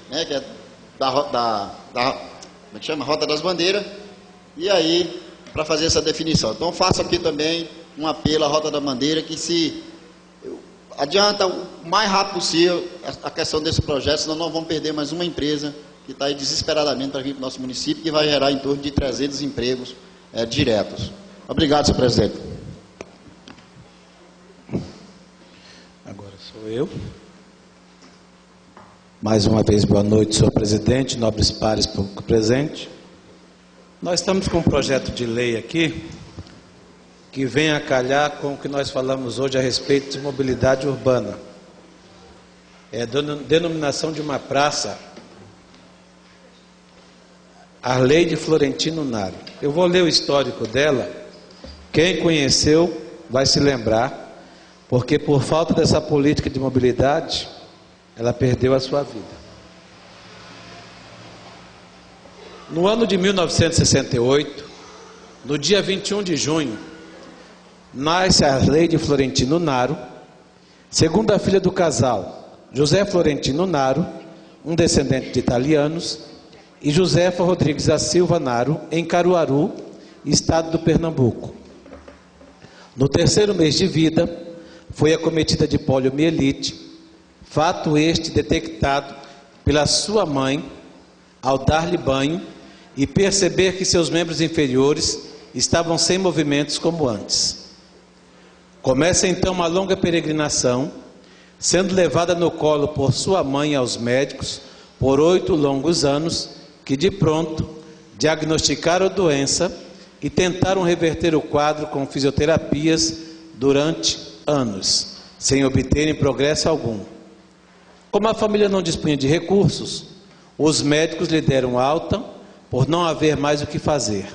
né, que é como é que chama? Rota das Bandeiras, e aí, para fazer essa definição. Então, faço aqui também um apelo à Rota da Bandeira, que se adianta o mais rápido possível a questão desse projeto, senão nós vamos perder mais uma empresa que está aí desesperadamente para vir para o nosso município, que vai gerar em torno de 300 empregos diretos. Obrigado, senhor presidente. Agora sou eu. Mais uma vez, boa noite, senhor presidente, nobres pares público presente. Nós estamos com um projeto de lei aqui, que vem a calhar com o que nós falamos hoje a respeito de mobilidade urbana. É a denominação de uma praça, Arleide Florentino Naro. Eu vou ler o histórico dela. Quem conheceu vai se lembrar, porque por falta dessa política de mobilidade, ela perdeu a sua vida. No ano de 1968, no dia 21 de junho, nasce a Arleide Florentino Naro, segunda filha do casal José Florentino Naro, um descendente de italianos, e Josefa Rodrigues da Silva Naro, em Caruaru, estado do Pernambuco. No terceiro mês de vida, foi acometida de poliomielite, fato este detectado pela sua mãe ao dar-lhe banho e perceber que seus membros inferiores estavam sem movimentos como antes. Começa então uma longa peregrinação, sendo levada no colo por sua mãe aos médicos por 8 longos anos, que de pronto diagnosticaram a doença e tentaram reverter o quadro com fisioterapias durante anos, sem obterem progresso algum. Como a família não dispunha de recursos, os médicos lhe deram alta por não haver mais o que fazer.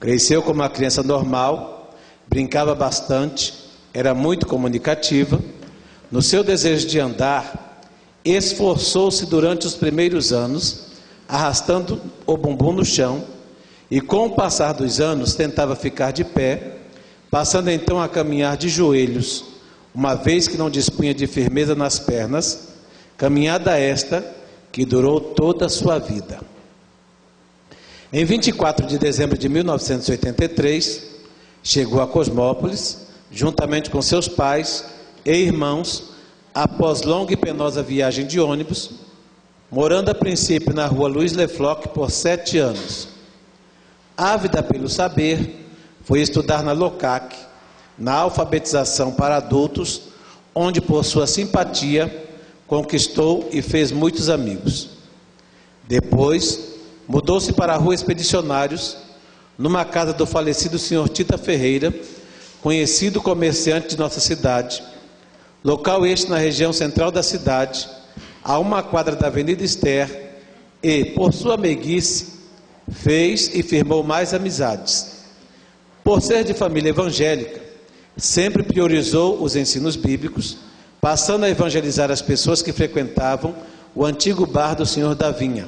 Cresceu como uma criança normal, brincava bastante, era muito comunicativa. No seu desejo de andar, esforçou-se durante os primeiros anos, arrastando o bumbum no chão, e com o passar dos anos tentava ficar de pé, passando então a caminhar de joelhos, uma vez que não dispunha de firmeza nas pernas, caminhada esta que durou toda a sua vida. Em 24 de dezembro de 1983, chegou a Cosmópolis, juntamente com seus pais e irmãos, após longa e penosa viagem de ônibus, morando a princípio na rua Luiz Lefloc por 7 anos. Ávida pelo saber, foi estudar na LOCAC, na alfabetização para adultos, onde por sua simpatia conquistou e fez muitos amigos. Depois, mudou-se para a Rua Expedicionários, numa casa do falecido senhor Tita Ferreira, conhecido comerciante de nossa cidade, local este na região central da cidade, a uma quadra da Avenida Esther, e, por sua meiguice, fez e firmou mais amizades. Por ser de família evangélica, sempre priorizou os ensinos bíblicos, passando a evangelizar as pessoas que frequentavam o antigo bar do Senhor da Vinha.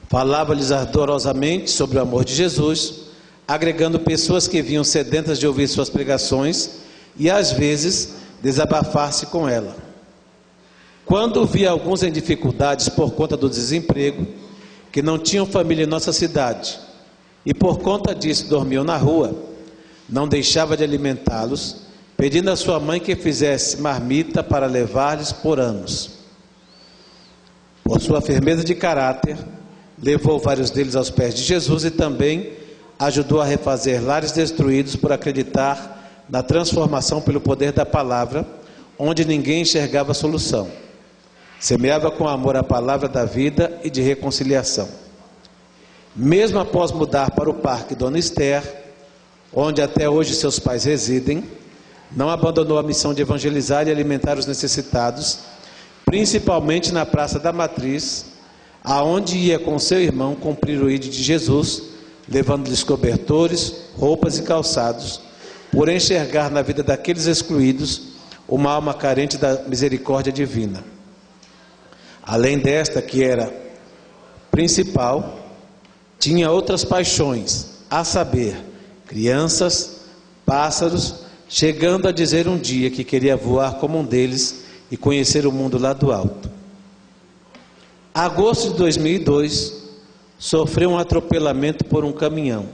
Falava-lhes ardorosamente sobre o amor de Jesus, agregando pessoas que vinham sedentas de ouvir suas pregações e, às vezes, desabafar-se com ela. Quando via alguns em dificuldades por conta do desemprego, que não tinham família em nossa cidade, e por conta disso dormiam na rua, não deixava de alimentá-los, pedindo à sua mãe que fizesse marmita para levar-lhes por anos. Por sua firmeza de caráter, levou vários deles aos pés de Jesus e também ajudou a refazer lares destruídos por acreditar na transformação pelo poder da palavra, onde ninguém enxergava solução. Semeava com amor a palavra da vida e de reconciliação. Mesmo após mudar para o Parque Dona Esther, onde até hoje seus pais residem, não abandonou a missão de evangelizar e alimentar os necessitados, principalmente na Praça da Matriz, aonde ia com seu irmão cumprir o ídolo de Jesus, levando-lhes cobertores, roupas e calçados, por enxergar na vida daqueles excluídos uma alma carente da misericórdia divina. Além desta, que era principal, tinha outras paixões, a saber, crianças, pássaros, chegando a dizer um dia que queria voar como um deles e conhecer o mundo lá do alto. Agosto de 2002, sofreu um atropelamento por um caminhão.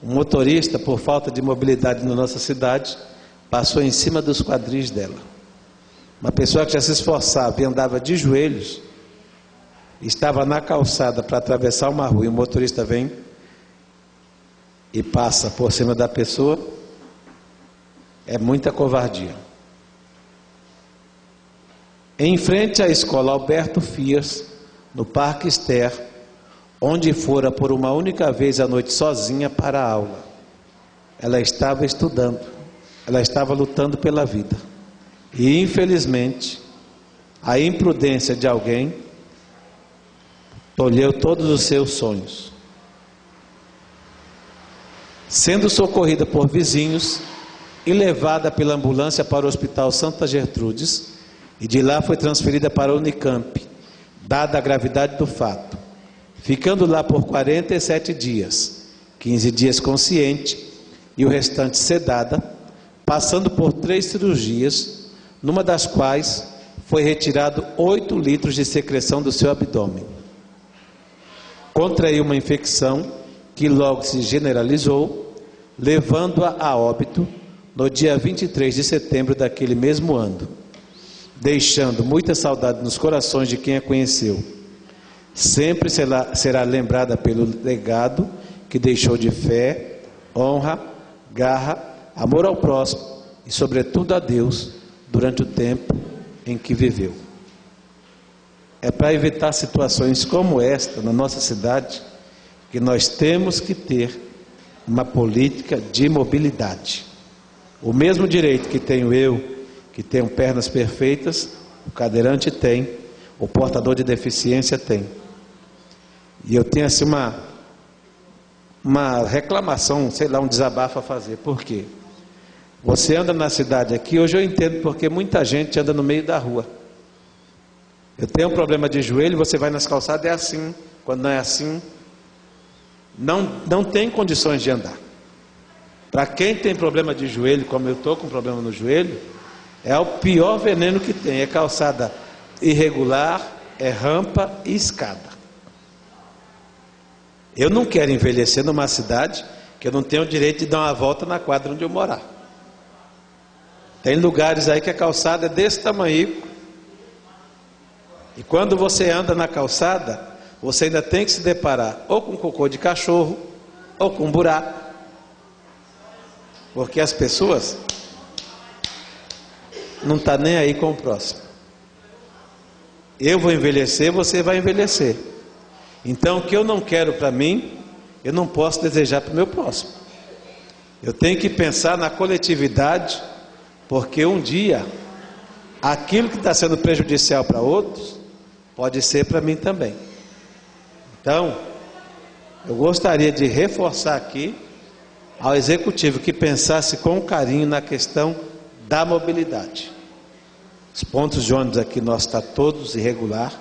Um motorista, por falta de mobilidade na nossa cidade, passou em cima dos quadris dela. Uma pessoa que já se esforçava e andava de joelhos, estava na calçada para atravessar uma rua e o motorista vem e passa por cima da pessoa. É muita covardia. Em frente à escola Alberto Fias, no Parque Esther, onde fora por uma única vez à noite sozinha para a aula. Ela estava estudando, ela estava lutando pela vida. E infelizmente, a imprudência de alguém tolheu todos os seus sonhos. Sendo socorrida por vizinhos e levada pela ambulância para o Hospital Santa Gertrudes, e de lá foi transferida para a Unicamp, dada a gravidade do fato, ficando lá por 47 dias, 15 dias consciente e o restante sedada, passando por 3 cirurgias, numa das quais foi retirado 8 litros de secreção do seu abdômen. Contraiu uma infecção que logo se generalizou, levando-a a óbito no dia 23 de setembro daquele mesmo ano, deixando muita saudade nos corações de quem a conheceu. Sempre será lembrada pelo legado que deixou de fé, honra, garra, amor ao próximo e, sobretudo, a Deus durante o tempo em que viveu. É para evitar situações como esta na nossa cidade que nós temos que ter uma política de mobilidade. O mesmo direito que tenho eu, que tenho pernas perfeitas, o cadeirante tem, o portador de deficiência tem. E eu tenho assim uma reclamação, sei lá, um desabafo a fazer. Por quê? Você anda na cidade aqui, hoje eu entendo porque muita gente anda no meio da rua. Eu tenho um problema de joelho, você vai nas calçadas, é assim. Quando não é assim, não tem condições de andar. Para quem tem problema de joelho, como eu estou com problema no joelho, é o pior veneno que tem. É calçada irregular, é rampa e escada. Eu não quero envelhecer numa cidade que eu não tenho o direito de dar uma volta na quadra onde eu morar. Tem lugares aí que a calçada é desse tamanho. E quando você anda na calçada, você ainda tem que se deparar ou com cocô de cachorro, ou com buraco. Porque as pessoas não estão nem aí com o próximo. Eu vou envelhecer, você vai envelhecer. Então, o que eu não quero para mim, eu não posso desejar para o meu próximo. Eu tenho que pensar na coletividade, porque um dia, aquilo que está sendo prejudicial para outros, pode ser para mim também. Então, eu gostaria de reforçar aqui ao Executivo que pensasse com carinho na questão da mobilidade. Os pontos de ônibus aqui nós está todos irregular,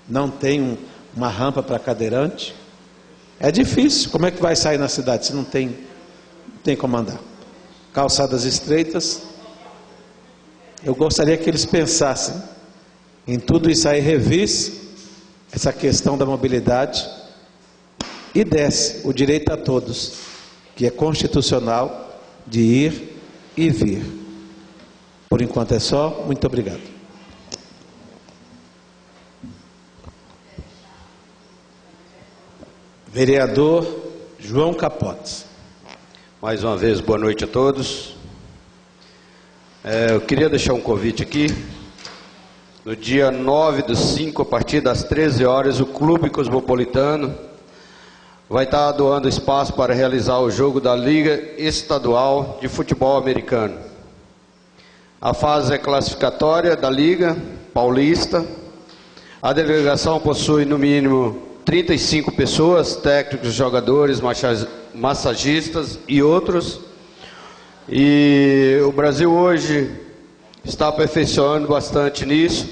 não tem uma rampa para cadeirante. É difícil, como é que vai sair na cidade se não tem como andar? Calçadas estreitas. Eu gostaria que eles pensassem em tudo isso aí, revisse essa questão da mobilidade e desse o direito a todos, que é constitucional, de ir e vir. Por enquanto é só, muito obrigado. Vereador João Capotes. Mais uma vez, boa noite a todos. Eu queria deixar um convite aqui. No dia 9/5, a partir das 13 horas, o Clube Cosmopolitano vai estar doando espaço para realizar o jogo da Liga Estadual de Futebol Americano. A fase é classificatória da Liga Paulista. A delegação possui no mínimo 35 pessoas, técnicos, jogadores, massagistas e outros. E o Brasil hoje está aperfeiçoando bastante nisso.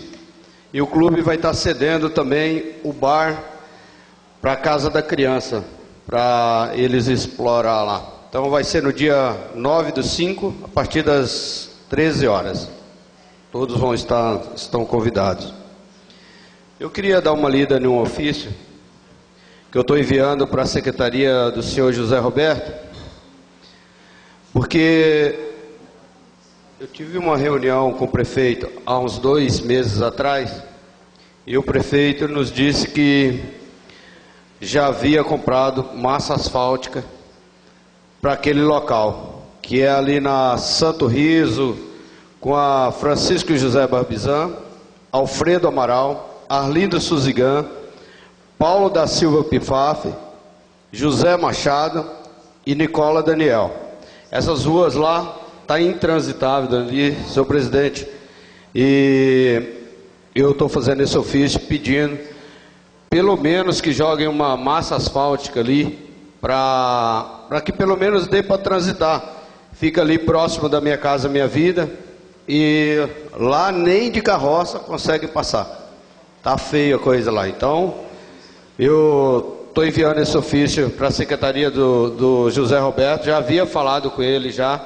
E o clube vai estar cedendo também o bar para a Casa da Criança, para eles explorar lá. Então vai ser no dia 9/5, a partir das 13 horas. Todos estão convidados. Eu queria dar uma lida em um ofício que eu estou enviando para a secretaria do senhor José Roberto, porque eu tive uma reunião com o prefeito há uns 2 meses atrás, e o prefeito nos disse que já havia comprado massa asfáltica para aquele local, que é ali na Santo Riso, com a Francisco José Barbizan, Alfredo Amaral, Arlindo Suzigan, Paulo da Silva Pifaf, José Machado e Nicola Daniel. Essas ruas lá está intransitável ali, senhor presidente, e eu estou fazendo esse ofício pedindo pelo menos que joguem uma massa asfáltica ali, para que pelo menos dê para transitar. Fica ali próximo da minha casa, minha vida, e lá nem de carroça consegue passar. Tá feia a coisa lá. Então, eu estou enviando esse ofício para a secretaria do José Roberto, já havia falado com ele já,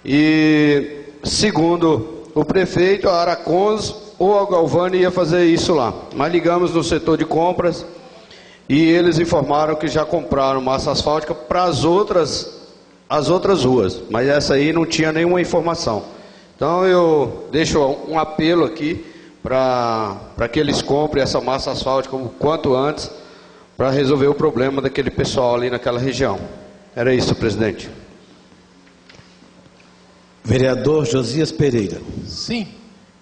e segundo o prefeito, a Aracons ou a Galvani ia fazer isso lá, mas ligamos no setor de compras e eles informaram que já compraram massa asfáltica para as outras ruas, mas essa aí não tinha nenhuma informação. Então eu deixo um apelo aqui para que eles comprem essa massa asfáltica o quanto antes, para resolver o problema daquele pessoal ali naquela região. Era isso, presidente. Vereador Josias Pereira. Sim,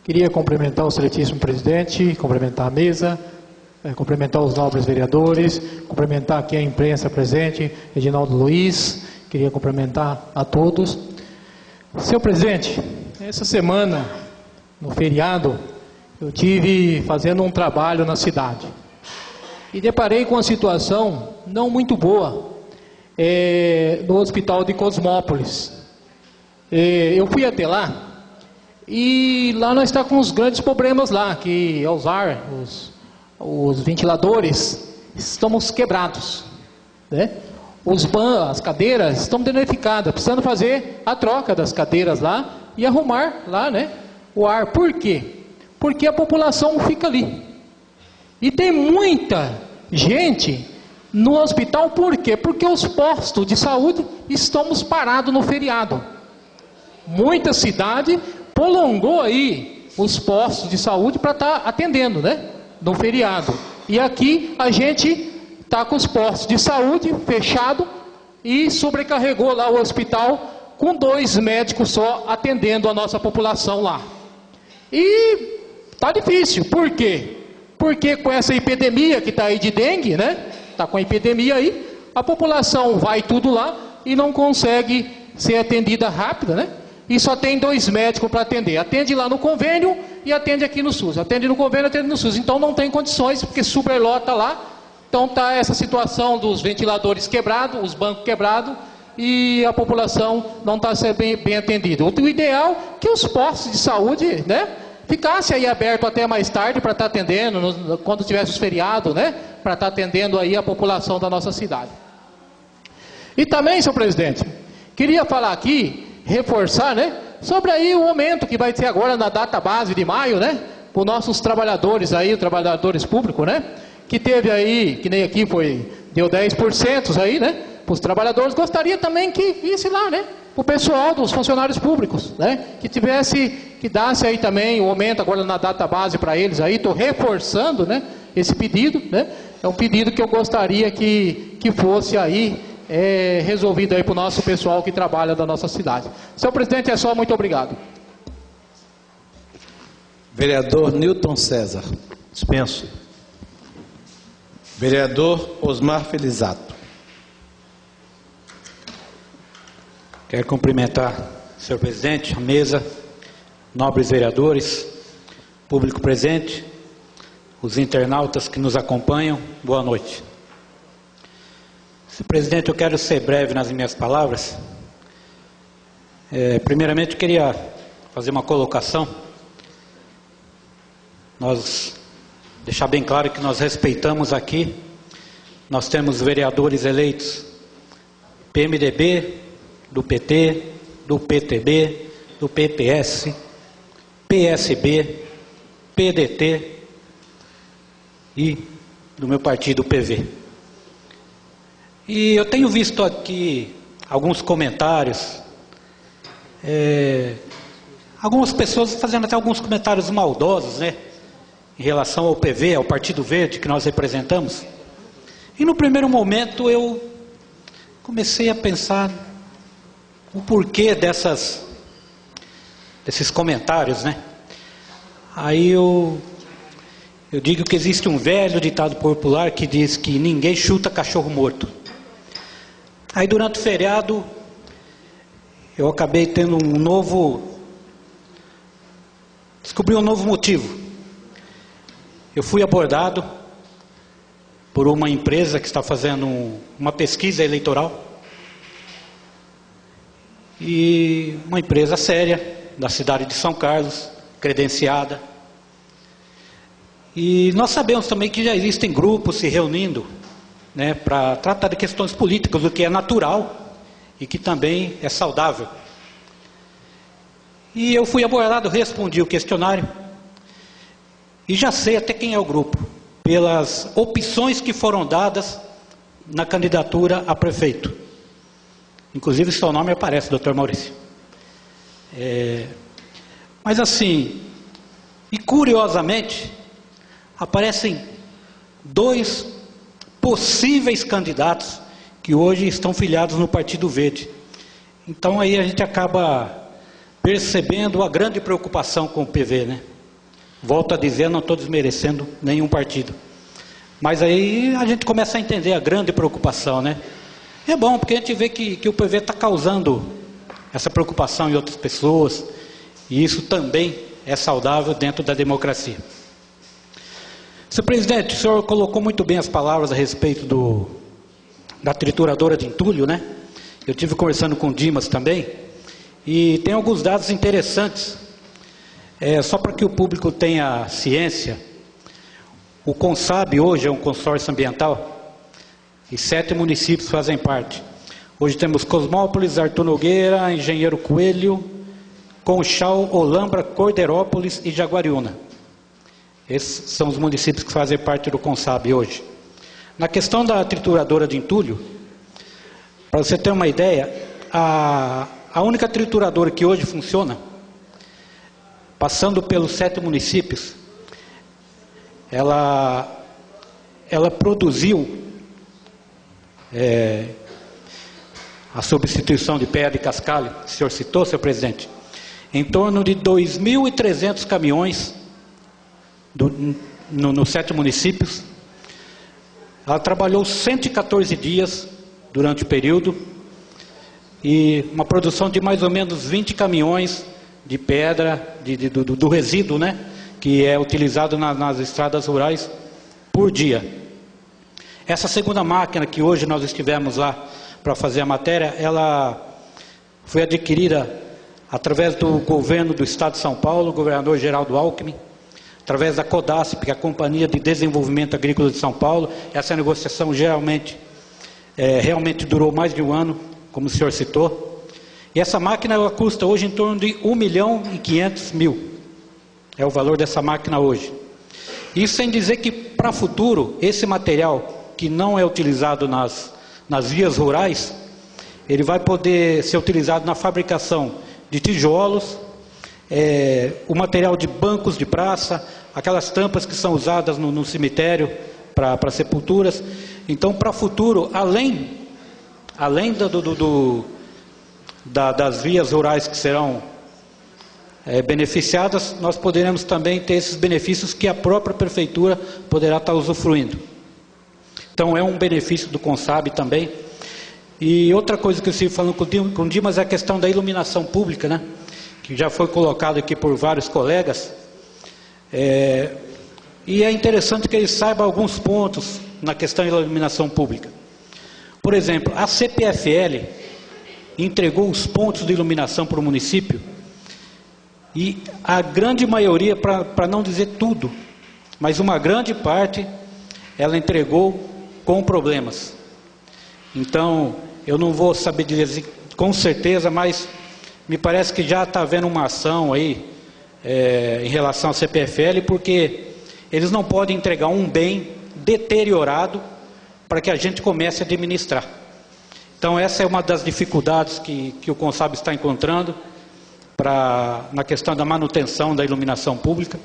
queria cumprimentar o excelentíssimo presidente, cumprimentar a mesa, cumprimentar os nobres vereadores, cumprimentar aqui a imprensa presente, Reginaldo Luiz, queria cumprimentar a todos. Senhor presidente, essa semana, no feriado, eu tive fazendo um trabalho na cidade e deparei com uma situação não muito boa no hospital de Cosmópolis. Eu fui até lá e lá nós estamos com uns grandes problemas lá, que ao usar os ventiladores estamos quebrados, né? As cadeiras estão danificadas, precisando fazer a troca das cadeiras lá e arrumar lá, né, o ar. Por quê? Porque a população fica ali. E tem muita gente no hospital, por quê? Porque os postos de saúde estamos parados no feriado. Muita cidade prolongou aí os postos de saúde para estar atendendo, né, no feriado. E aqui a gente está com os postos de saúde fechados e sobrecarregou lá o hospital com 2 médicos só atendendo a nossa população lá. E Tá difícil. Por quê? Porque com essa epidemia que está aí de dengue, né? Está com a epidemia aí, a população vai tudo lá e não consegue ser atendida rápida, né? E só tem 2 médicos para atender. Atende lá no convênio e atende aqui no SUS. Atende no convênio, atende no SUS. Então não tem condições, porque superlota lá. Então está essa situação dos ventiladores quebrados, os bancos quebrados, e a população não está sendo bem atendida. O ideal é que os postos de saúde, né, ficasse aí aberto até mais tarde para estar atendendo, quando tivesse os feriados, né, para estar atendendo aí a população da nossa cidade. E também, senhor presidente, queria falar aqui, reforçar, né, sobre aí o aumento que vai ter agora na data base de maio, né, para os nossos trabalhadores aí, trabalhadores públicos, né, que teve aí, que nem aqui deu 10% aí, né, para os trabalhadores. Gostaria também que visse lá, né, para o pessoal dos funcionários públicos, né, que dasse aí também o aumento agora na data base para eles aí. Estou reforçando, né, esse pedido, né, é um pedido que eu gostaria que fosse aí resolvido aí para o nosso pessoal que trabalha da nossa cidade. Senhor presidente, é só, muito obrigado. Vereador Newton César. Dispenso. Vereador Osmar Felizato. Quero cumprimentar, senhor presidente, a mesa, nobres vereadores, público presente, os internautas que nos acompanham, boa noite. Senhor presidente, eu quero ser breve nas minhas palavras. Primeiramente, eu queria fazer uma colocação. Deixar bem claro que nós respeitamos aqui, nós temos vereadores eleitos PMDB, do PT, do PTB, do PPS, PSB, PDT e do meu partido, PV. E eu tenho visto aqui alguns comentários, algumas pessoas fazendo até alguns comentários maldosos, né, em relação ao PV, ao Partido Verde que nós representamos. E no primeiro momento eu comecei a pensar o porquê desses comentários, né? Aí eu digo que existe um velho ditado popular que diz que ninguém chuta cachorro morto. Aí durante o feriado eu acabei tendo descobri um novo motivo. Eu fui abordado por uma empresa que está fazendo uma pesquisa eleitoral, e uma empresa séria da cidade de São Carlos, credenciada. E nós sabemos também que já existem grupos se reunindo, né, para tratar de questões políticas, o que é natural e que também é saudável. E eu fui abordado, respondi o questionário e já sei até quem é o grupo, pelas opções que foram dadas na candidatura a prefeito. Inclusive seu nome aparece, doutor Maurício. Mas assim, e curiosamente, aparecem 2 possíveis candidatos que hoje estão filiados no Partido Verde. Então aí a gente acaba percebendo a grande preocupação com o PV, né? Volto a dizer, não estou desmerecendo nenhum partido. Mas aí a gente começa a entender a grande preocupação, né? É bom, porque a gente vê que o PV está causando essa preocupação em outras pessoas, e isso também é saudável dentro da democracia. Senhor presidente, o senhor colocou muito bem as palavras a respeito da trituradora de entulho, né? Eu tive conversando com o Dimas também, e tem alguns dados interessantes. Só para que o público tenha ciência, o CONSAB hoje é um consórcio ambiental, e 7 municípios fazem parte. Hoje temos Cosmópolis, Arthur Nogueira, Engenheiro Coelho, Conchal, Olambra, Cordeirópolis e Jaguariúna. Esses são os municípios que fazem parte do CONSAB hoje. Na questão da trituradora de entulho, para você ter uma ideia, a única trituradora que hoje funciona, passando pelos 7 municípios, ela produziu a substituição de pedra e cascalho, que o senhor citou, senhor presidente, em torno de 2.300 caminhões nos 7 municípios. Ela trabalhou 114 dias durante o período e uma produção de mais ou menos 20 caminhões de pedra, do resíduo, né, que é utilizado nas estradas rurais por dia. Essa segunda máquina que hoje nós estivemos lá para fazer a matéria, ela foi adquirida através do governo do Estado de São Paulo, o governador Geraldo Alckmin, através da CODASP, que é a Companhia de Desenvolvimento Agrícola de São Paulo. Essa negociação realmente durou mais de um ano, como o senhor citou. E essa máquina ela custa hoje em torno de 1.500.000. É o valor dessa máquina hoje. Isso sem dizer que, para o futuro, esse material que não é utilizado nas vias rurais, ele vai poder ser utilizado na fabricação de tijolos, o material de bancos de praça, aquelas tampas que são usadas no cemitério para sepulturas. Então, para o futuro, além das vias rurais que serão beneficiadas, nós poderemos também ter esses benefícios que a própria prefeitura poderá estar usufruindo. Então, é um benefício do Consabe também. E outra coisa que eu estive falando com o Dimas é a questão da iluminação pública, né? Que já foi colocado aqui por vários colegas. E é interessante que ele saiba alguns pontos na questão da iluminação pública. Por exemplo, a CPFL entregou os pontos de iluminação para o município e a grande maioria, para não dizer tudo, mas uma grande parte, ela entregou com problemas. Então, eu não vou saber dizer com certeza, mas me parece que já está havendo uma ação aí em relação à CPFL, porque eles não podem entregar um bem deteriorado para que a gente comece a administrar. Então, essa é uma das dificuldades que o Consabe está encontrando na questão da manutenção da iluminação pública.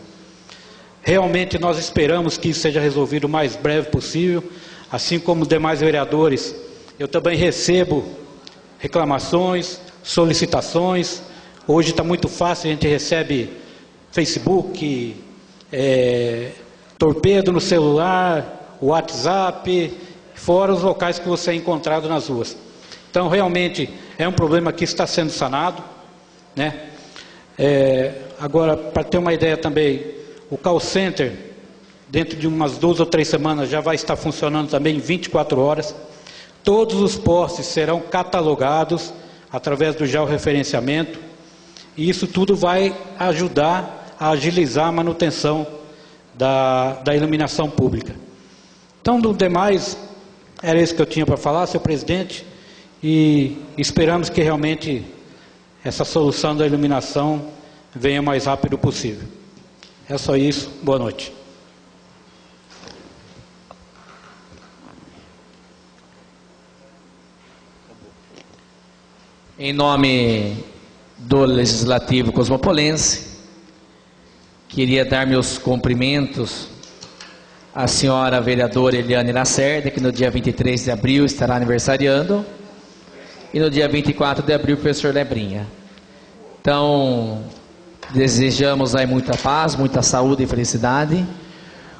Realmente nós esperamos que isso seja resolvido o mais breve possível, assim como os demais vereadores. Eu também recebo reclamações, solicitações. Hoje está muito fácil, a gente recebe Facebook, torpedo no celular, WhatsApp, fora os locais que você é encontrado nas ruas. Então, realmente, é um problema que está sendo sanado, né? Agora, para ter uma ideia também, o call center, dentro de umas 2 ou 3 semanas, já vai estar funcionando também 24 horas. Todos os postes serão catalogados através do georreferenciamento, e isso tudo vai ajudar a agilizar a manutenção da iluminação pública. Então, do demais, era isso que eu tinha para falar, senhor presidente, e esperamos que realmente essa solução da iluminação venha o mais rápido possível. É só isso, boa noite. Em nome do Legislativo Cosmopolense, queria dar meus cumprimentos à senhora vereadora Eliane Lacerda, que no dia 23 de abril estará aniversariando, e no dia 24 de abril o professor Lebrinha. Então, desejamos aí muita paz, muita saúde e felicidade.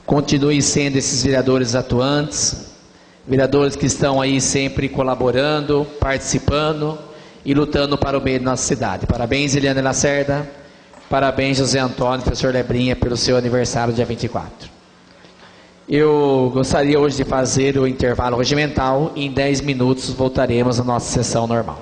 Continue sendo esses vereadores atuantes, vereadores que estão aí sempre colaborando, participando e lutando para o bem da nossa cidade. Parabéns, Eliane Lacerda. Parabéns, José Antônio, professor Lebrinha, pelo seu aniversário, dia 24. Eu gostaria hoje de fazer o intervalo regimental. Em 10 minutos voltaremos à nossa sessão normal.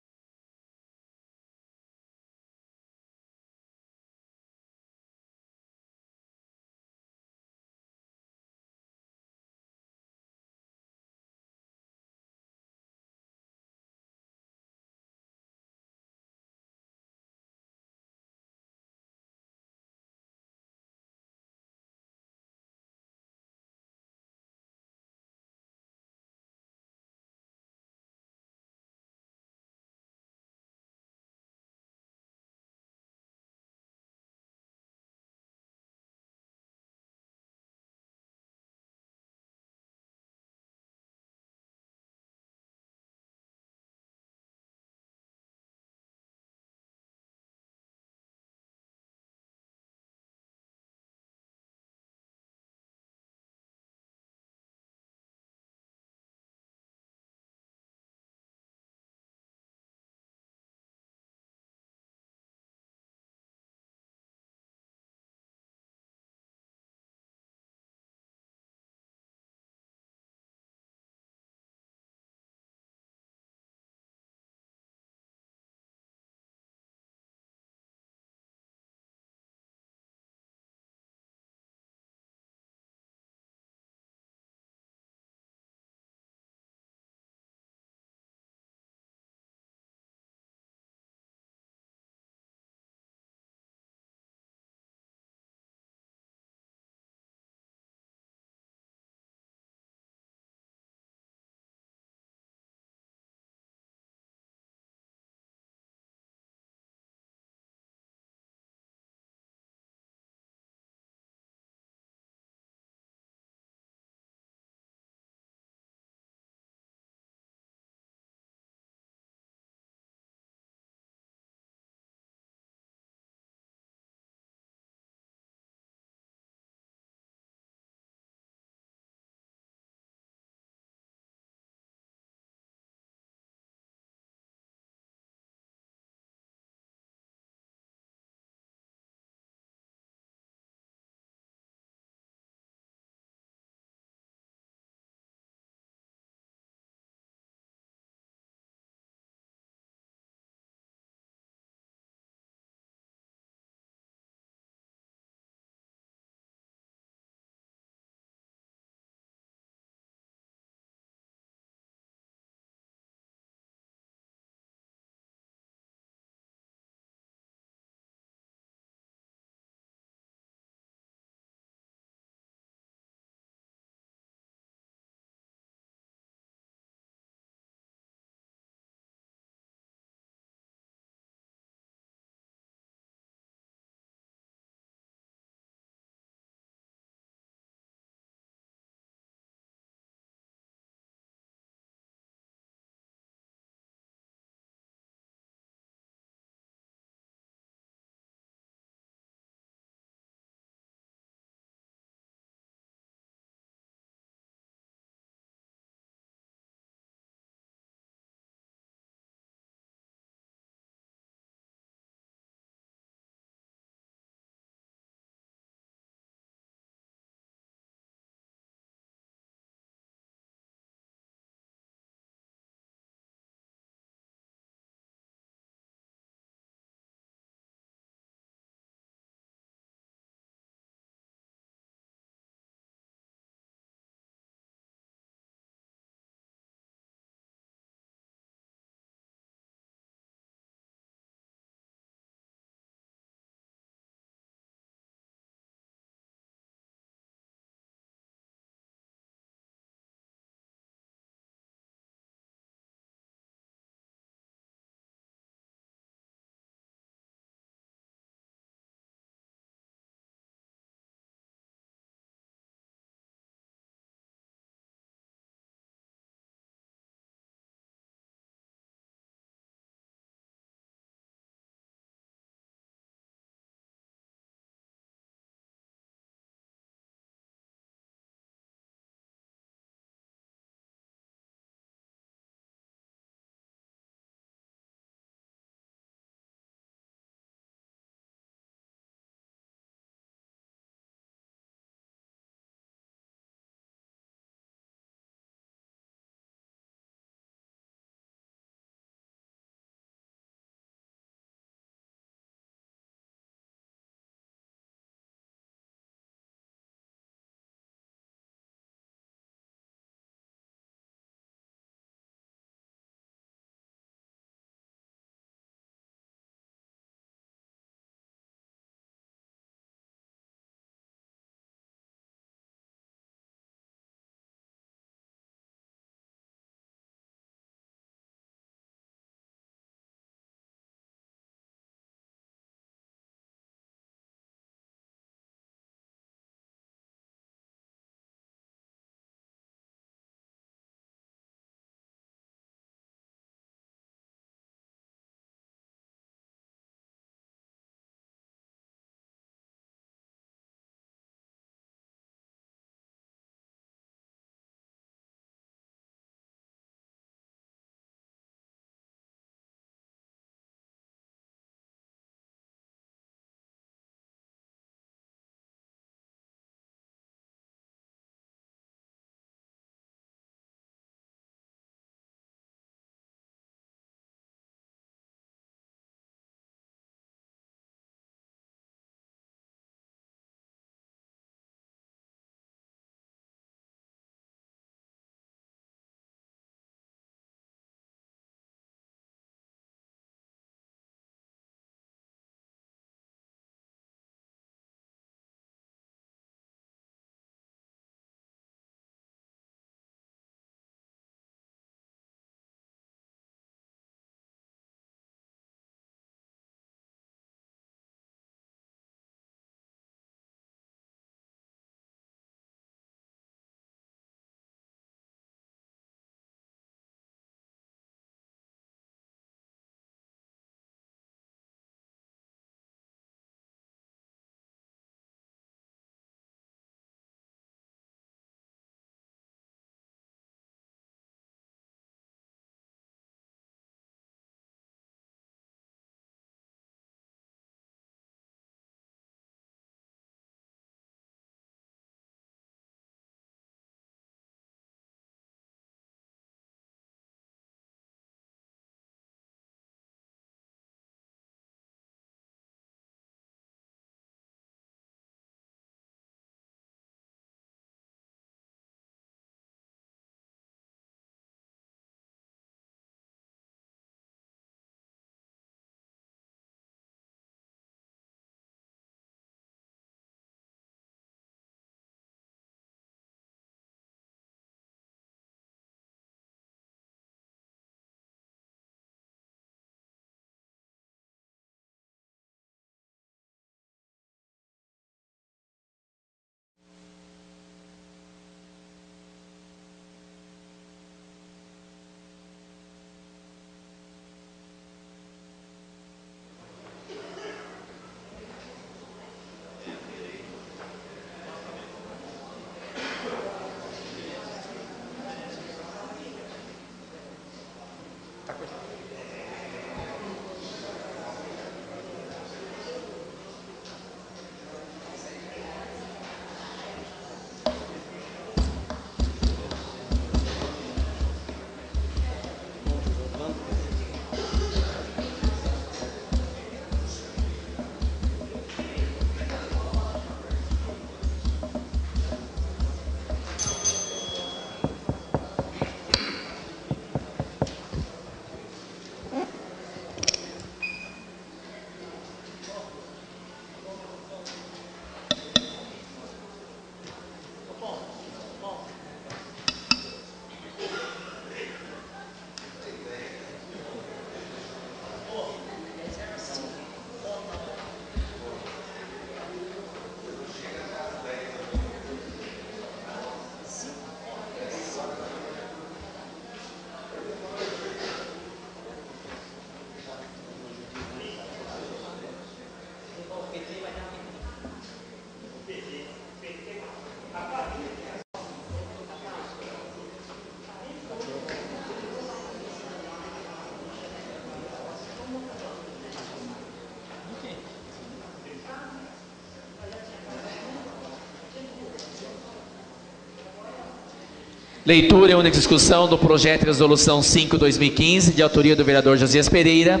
Leitura e única discussão do projeto de resolução 5/2015, de autoria do vereador Josias Pereira,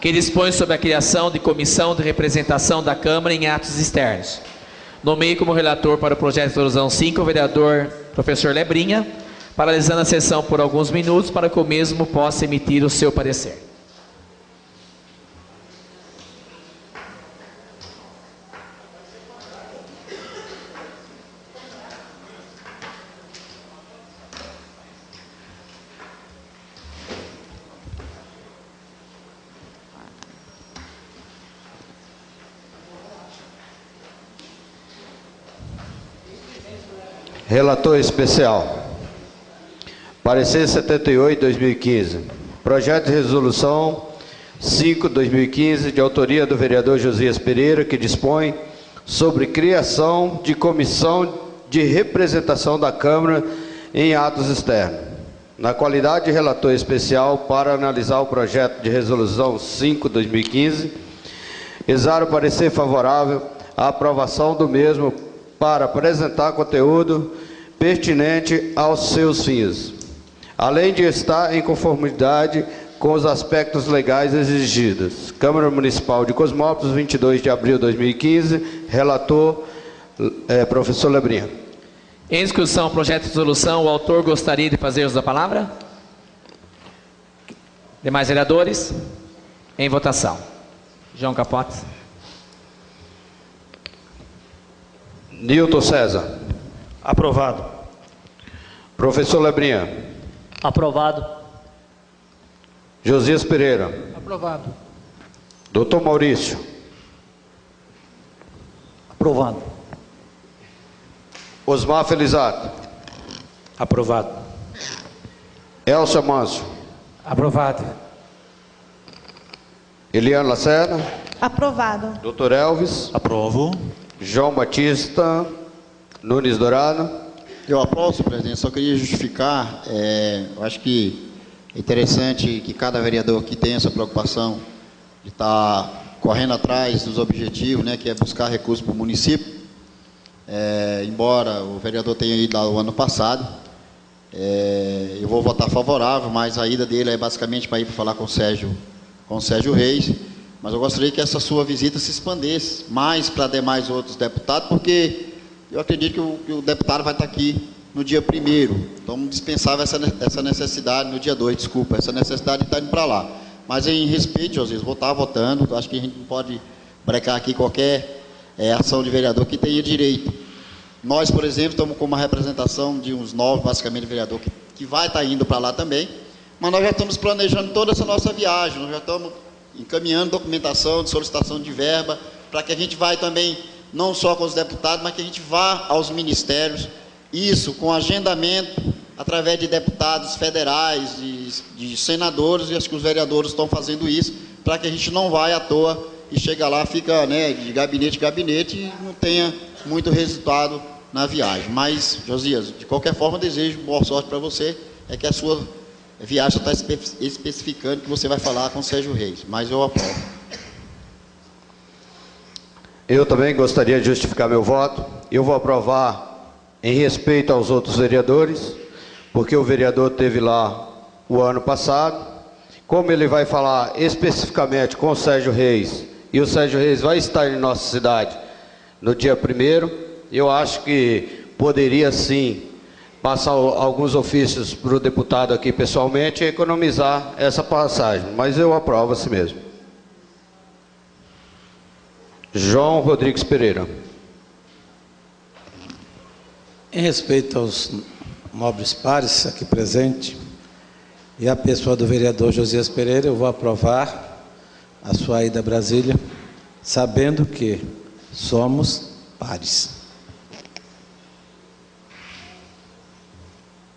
que dispõe sobre a criação de comissão de representação da Câmara em atos externos. Nomeio como relator para o projeto de resolução 5 o vereador professor Lebrinha, paralisando a sessão por alguns minutos para que o mesmo possa emitir o seu parecer. Relator especial. Parecer 78/2015. Projeto de resolução 5/2015, de autoria do vereador Josias Pereira, que dispõe sobre criação de comissão de representação da Câmara em atos externos. Na qualidade de relator especial para analisar o projeto de resolução 5/2015, exaro parecer favorável à aprovação do mesmo para apresentar conteúdo pertinente aos seus fins, além de estar em conformidade com os aspectos legais exigidos. Câmara Municipal de Cosmópolis, 22 de abril de 2015, relator professor Lebrinha. Em discussão o projeto de resolução, o autor gostaria de fazer uso da palavra? Demais vereadores? Em votação. João Capote. Nilton César. Aprovado. Professor Lebrinha. Aprovado. Josias Pereira. Aprovado. Doutor Maurício. Aprovado. Osmar Felizato. Aprovado. Elcio Manso. Aprovado. Eliane Lacerda. Aprovado. Doutor Elvis. Aprovo. João Batista Nunes Dourado. Eu aprovo, senhor presidente. Só queria justificar, eu acho que é interessante que cada vereador aqui tenha essa preocupação de estar correndo atrás dos objetivos, né, que é buscar recursos para o município. Embora o vereador tenha ido lá o ano passado, eu vou votar favorável, mas a ida dele é basicamente para ir para falar com o Sérgio Reis. Mas eu gostaria que essa sua visita se expandisse mais para demais outros deputados, porque eu acredito que o deputado vai estar aqui no dia 1º. Então, dispensava essa necessidade no dia 2, desculpa, essa necessidade de estar indo para lá. Mas em respeito, Josias, vou estar votando. Acho que a gente não pode brecar aqui qualquer ação de vereador que tenha direito. Nós, por exemplo, estamos com uma representação de uns 9, basicamente, vereador que vai estar indo para lá também. Mas nós já estamos planejando toda essa nossa viagem, nós já estamos encaminhando documentação de solicitação de verba, para que a gente vai também, não só com os deputados, mas que a gente vá aos ministérios, isso com agendamento, através de deputados federais, de senadores, e acho que os vereadores estão fazendo isso, para que a gente não vá à toa e chega lá, fica, né, de gabinete em gabinete e não tenha muito resultado na viagem. Mas, Josias, de qualquer forma, desejo boa sorte para você, é que a sua viagem está especificando que você vai falar com o Sérgio Reis, mas eu aprovo. Eu também gostaria de justificar meu voto. Eu vou aprovar em respeito aos outros vereadores, porque o vereador esteve lá o ano passado. Como ele vai falar especificamente com o Sérgio Reis, e o Sérgio Reis vai estar em nossa cidade no dia 1º, eu acho que poderia sim passar alguns ofícios para o deputado aqui pessoalmente e economizar essa passagem, mas eu aprovo assim mesmo. João Rodrigues Pereira. Em respeito aos nobres pares aqui presentes e a pessoa do vereador Josias Pereira, eu vou aprovar a sua ida a Brasília, sabendo que somos pares.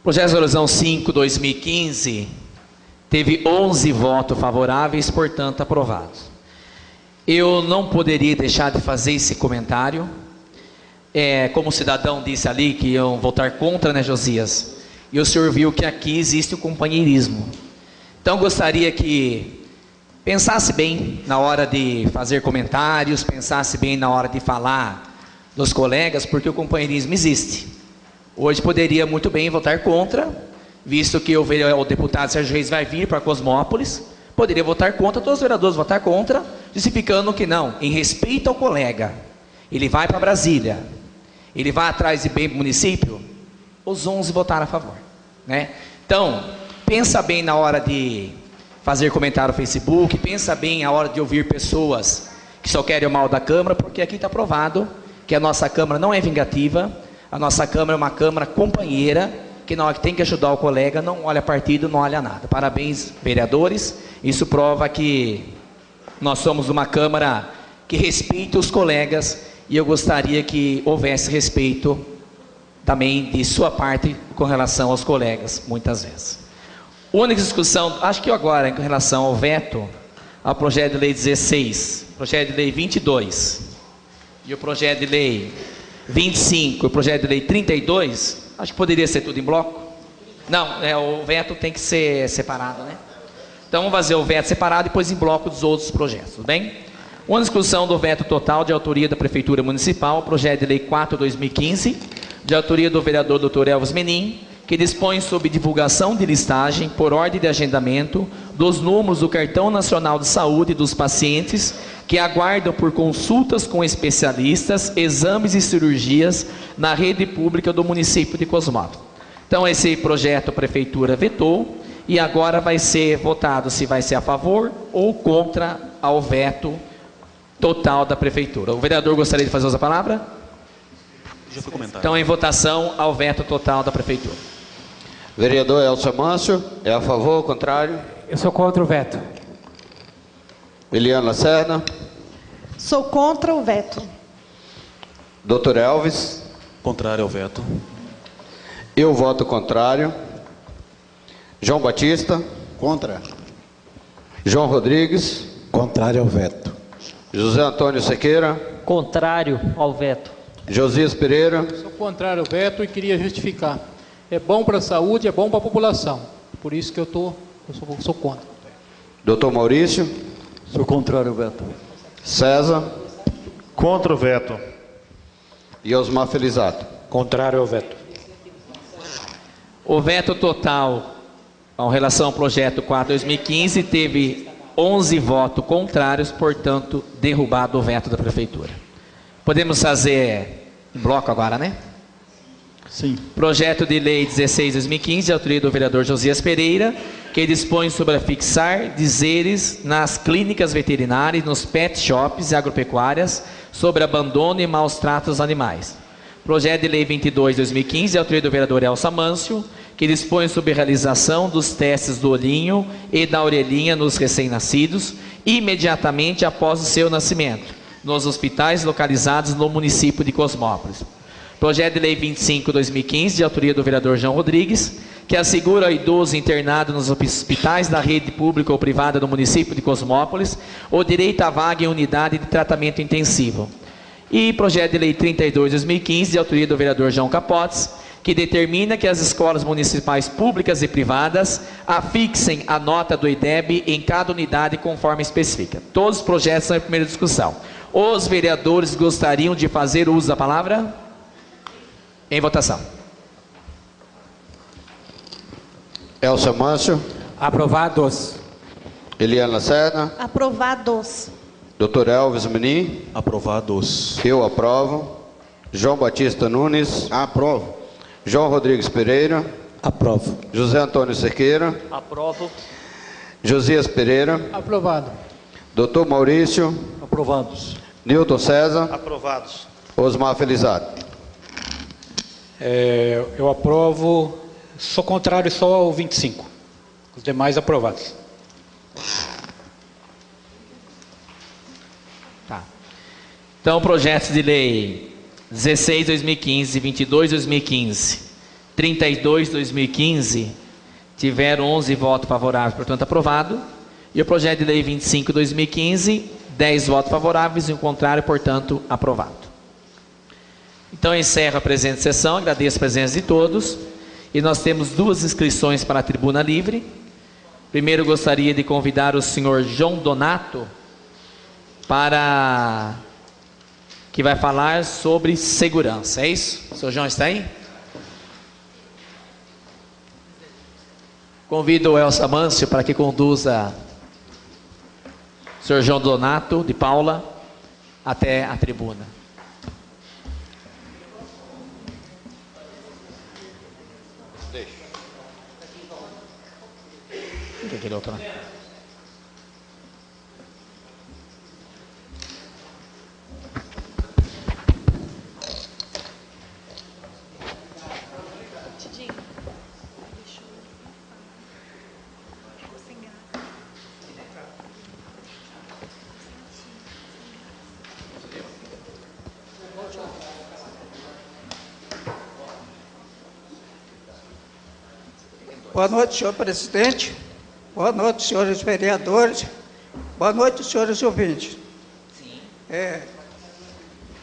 Projeto de resolução 5/2015 teve 11 votos favoráveis, portanto aprovados. Eu não poderia deixar de fazer esse comentário. Como o cidadão disse ali que iam votar contra, né, Josias? E o senhor viu que aqui existe o companheirismo. Então gostaria que pensasse bem na hora de fazer comentários, pensasse bem na hora de falar dos colegas, porque o companheirismo existe. Hoje poderia muito bem votar contra, visto que o deputado Sérgio Reis vai vir para Cosmópolis, poderia votar contra, todos os vereadores votar contra, justificando que não, em respeito ao colega, ele vai para Brasília, ele vai atrás de bem do município, os 11 votaram a favor, né? Então, pensa bem na hora de fazer comentário no Facebook, pensa bem na hora de ouvir pessoas que só querem o mal da Câmara, porque aqui está provado que a nossa Câmara não é vingativa, a nossa Câmara é uma Câmara companheira, que na hora que tem que ajudar o colega, não olha partido, não olha nada. Parabéns, vereadores, isso prova que nós somos uma Câmara que respeita os colegas, e eu gostaria que houvesse respeito também de sua parte com relação aos colegas, muitas vezes. Única discussão, acho que agora, em relação ao veto, ao projeto de lei 16, projeto de lei 22, e o projeto de lei 25, o projeto de lei 32, acho que poderia ser tudo em bloco. Não, o veto tem que ser separado, né? Então vamos fazer o veto separado e depois em bloco dos outros projetos, tudo bem? Uma discussão do veto total de autoria da Prefeitura Municipal, projeto de lei 4/2015, de autoria do vereador Dr. Elvis Menin, que dispõe sobre divulgação de listagem por ordem de agendamento dos números do Cartão Nacional de Saúde dos pacientes que aguardam por consultas com especialistas, exames e cirurgias na rede pública do município de Cosmópolis. Então esse projeto a Prefeitura vetou e agora vai ser votado se vai ser a favor ou contra ao veto total da Prefeitura. O vereador gostaria de fazer uso da palavra? Já foi comentado. Então em votação ao veto total da Prefeitura. Vereador Elcio Mâncio, é a favor ou contrário? Eu sou contra o veto. Eliana Lacerda. Sou contra o veto. Dr. Elvis. Contrário ao veto. Eu voto contrário. João Batista. Contra. João Rodrigues. Contrário ao veto. José Antônio Sequeira. Contrário ao veto. Josias Pereira. Sou contrário ao veto e queria justificar. É bom para a saúde, é bom para a população. Por isso que eu sou contra. Dr. Maurício. Sou contrário ao veto. César. Contra o veto. E Osmar Felizato. Contrário ao veto. O veto total em relação ao projeto 4/2015 teve 11 votos contrários, portanto, derrubado o veto da Prefeitura. Podemos fazer em bloco agora, né? Sim. Projeto de lei 16/2015, de autoria do vereador Josias Pereira, que dispõe sobre fixar dizeres nas clínicas veterinárias, nos pet shops e agropecuárias sobre abandono e maus tratos aos animais. Projeto de lei 22/2015, de autoria do vereador Elcio Mâncio, que dispõe sobre a realização dos testes do olhinho e da orelhinha nos recém-nascidos, imediatamente após o seu nascimento, nos hospitais localizados no município de Cosmópolis. Projeto de lei 25/2015, de autoria do vereador João Rodrigues, que assegura ao idoso internado nos hospitais da rede pública ou privada do município de Cosmópolis o direito à vaga em unidade de tratamento intensivo. E projeto de lei 32/2015, de autoria do vereador João Capotes, que determina que as escolas municipais públicas e privadas afixem a nota do IDEB em cada unidade conforme especifica. Todos os projetos são em primeira discussão. Os vereadores gostariam de fazer uso da palavra? Em votação. Elcio Mâncio. Aprovados. Eliana Lacerda. Aprovados. Dr. Elvis Menin. Aprovados. Eu aprovo. João Batista Nunes. Aprovo. João Rodrigues Pereira. Aprovo. José Antônio Sequeira. Aprovo. Josias Pereira. Aprovado. Dr. Maurício. Aprovados. Newton César. Aprovados. Osmar Felizato. Eu aprovo, sou contrário só ao 25. Os demais aprovados. Tá. Então, projetos de lei 16/2015, 22/2015, 32/2015 tiveram 11 votos favoráveis, portanto aprovado. E o projeto de lei 25/2015, 10 votos favoráveis e um contrário, portanto aprovado. Então eu encerro a presente sessão, agradeço a presença de todos. E nós temos 2 inscrições para a tribuna livre. Primeiro gostaria de convidar o senhor João Donato que vai falar sobre segurança. É isso? O senhor João está aí? Convido o Elsa Mâncio para que conduza o senhor João Donato de Paula até a tribuna. Fica aquele outro lá. Boa noite, senhor presidente. Boa noite, senhores vereadores. Boa noite, senhores ouvintes.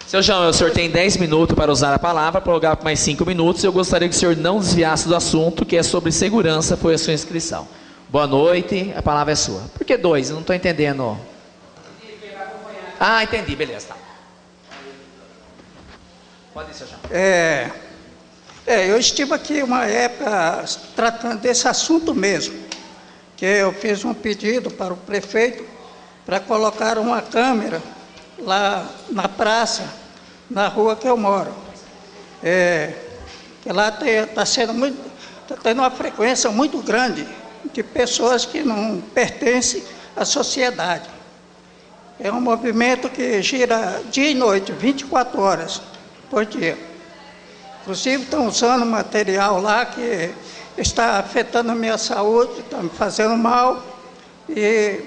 Seu João, o senhor tem 10 minutos para usar a palavra, prorrogar por mais 5 minutos. Eu gostaria que o senhor não desviasse do assunto, que é sobre segurança, foi a sua inscrição. Boa noite, a palavra é sua. Por que 2? Eu não estou entendendo. Ah, entendi, beleza. Tá. Pode ir, seu João. Eu estive aqui uma época tratando desse assunto mesmo, que eu fiz um pedido para o prefeito para colocar uma câmera lá na praça, na rua que eu moro. Que lá está tendo uma frequência muito grande de pessoas que não pertencem à sociedade. É um movimento que gira dia e noite, 24 horas por dia. Inclusive estão usando material lá que está afetando a minha saúde, está me fazendo mal. E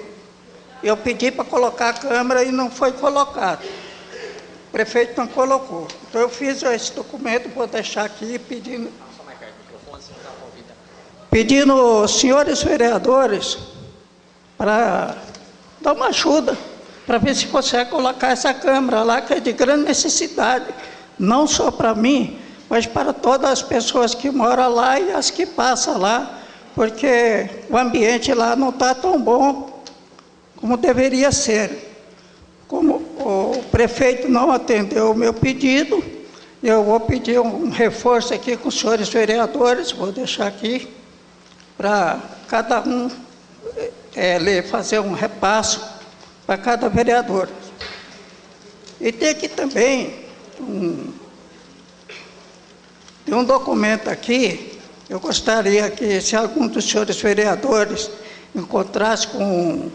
eu pedi para colocar a câmera e não foi colocado. O prefeito não colocou. Então eu fiz esse documento, vou deixar aqui pedindo aos senhores vereadores para dar uma ajuda, para ver se consegue colocar essa câmera lá, que é de grande necessidade, não só para mim, mas para todas as pessoas que moram lá e as que passam lá, porque o ambiente lá não está tão bom como deveria ser. Como o prefeito não atendeu o meu pedido, eu vou pedir um reforço aqui com os senhores vereadores, vou deixar aqui, para cada um fazer um repasso para cada vereador. E tem aqui também tem um documento aqui, eu gostaria que, se algum dos senhores vereadores encontrasse com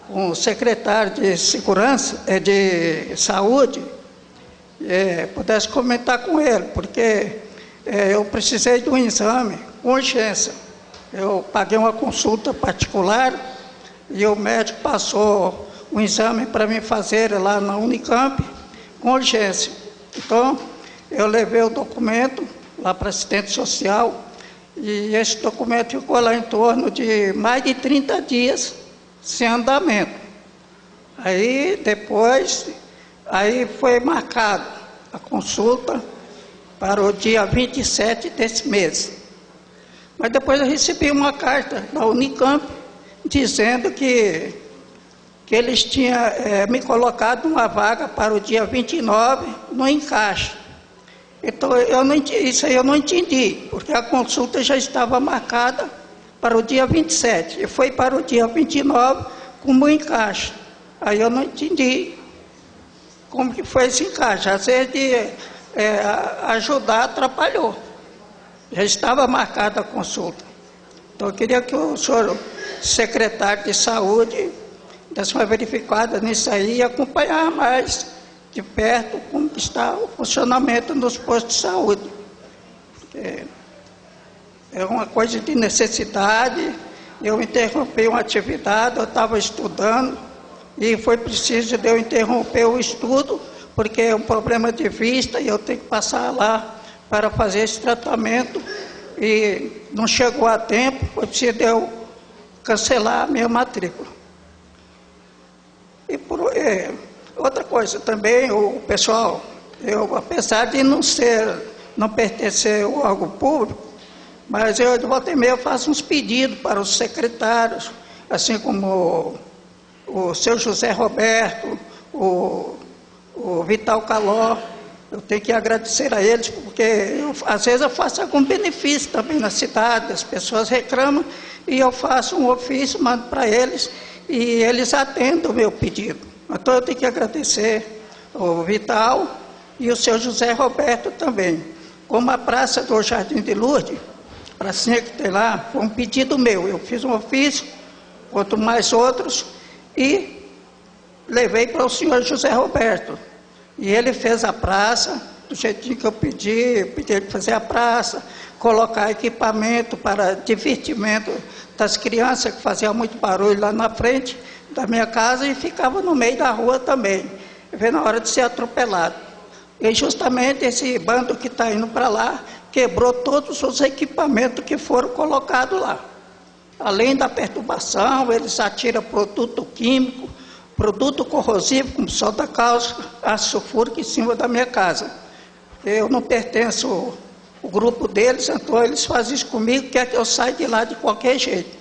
o secretário de Segurança, de Saúde, pudesse comentar com ele, porque eu precisei de um exame com urgência. Eu paguei uma consulta particular e o médico passou um exame para mim fazer lá na Unicamp com urgência. Então, eu levei o documento lá para assistente social e esse documento ficou lá em torno de mais de 30 dias sem andamento. Aí depois, foi marcado a consulta para o dia 27 desse mês. Mas depois eu recebi uma carta da Unicamp dizendo que eles tinham me colocado uma vaga para o dia 29 no encaixe. Então, isso aí eu não entendi, porque a consulta já estava marcada para o dia 27, e foi para o dia 29 como encaixe. Aí eu não entendi como que foi esse encaixe. Às vezes de ajudar, atrapalhou. Já estava marcada a consulta. Então, eu queria que o senhor secretário de Saúde desse uma verificada nisso aí e acompanhar mais de perto como está o funcionamento dos postos de saúde. É uma coisa de necessidade. Eu interrompi uma atividade, eu estava estudando e foi preciso de eu interromper o estudo, porque é um problema de vista e eu tenho que passar lá para fazer esse tratamento e não chegou a tempo, foi preciso de eu cancelar a minha matrícula. E outra coisa também, o pessoal, apesar de não pertencer ao órgão público, mas eu de volta e meia faço uns pedidos para os secretários, assim como o seu José Roberto, o Vital Caló, Eu tenho que agradecer a eles, porque às vezes eu faço algum benefício também na cidade, as pessoas reclamam, e eu faço um ofício, mando para eles, e eles atendem o meu pedido. Então eu tenho que agradecer o Vital e o seu José Roberto também. Como a praça do Jardim de Lourdes, a pracinha que tem lá, foi um pedido meu. Eu fiz um ofício, quanto mais outros, e levei para o senhor José Roberto. E ele fez a praça, do jeitinho que eu pedi ele fazer a praça, colocar equipamento para divertimento das crianças que faziam muito barulho lá na frente da minha casa e ficava no meio da rua também, vendo a hora de ser atropelado. E justamente esse bando que está indo para lá quebrou todos os equipamentos que foram colocados lá. Além da perturbação, eles atiram produto químico, produto corrosivo, como soda cáustica, ácido sulfúrico em cima da minha casa. Eu não pertenço ao grupo deles, então eles fazem isso comigo, quer que eu saia de lá de qualquer jeito.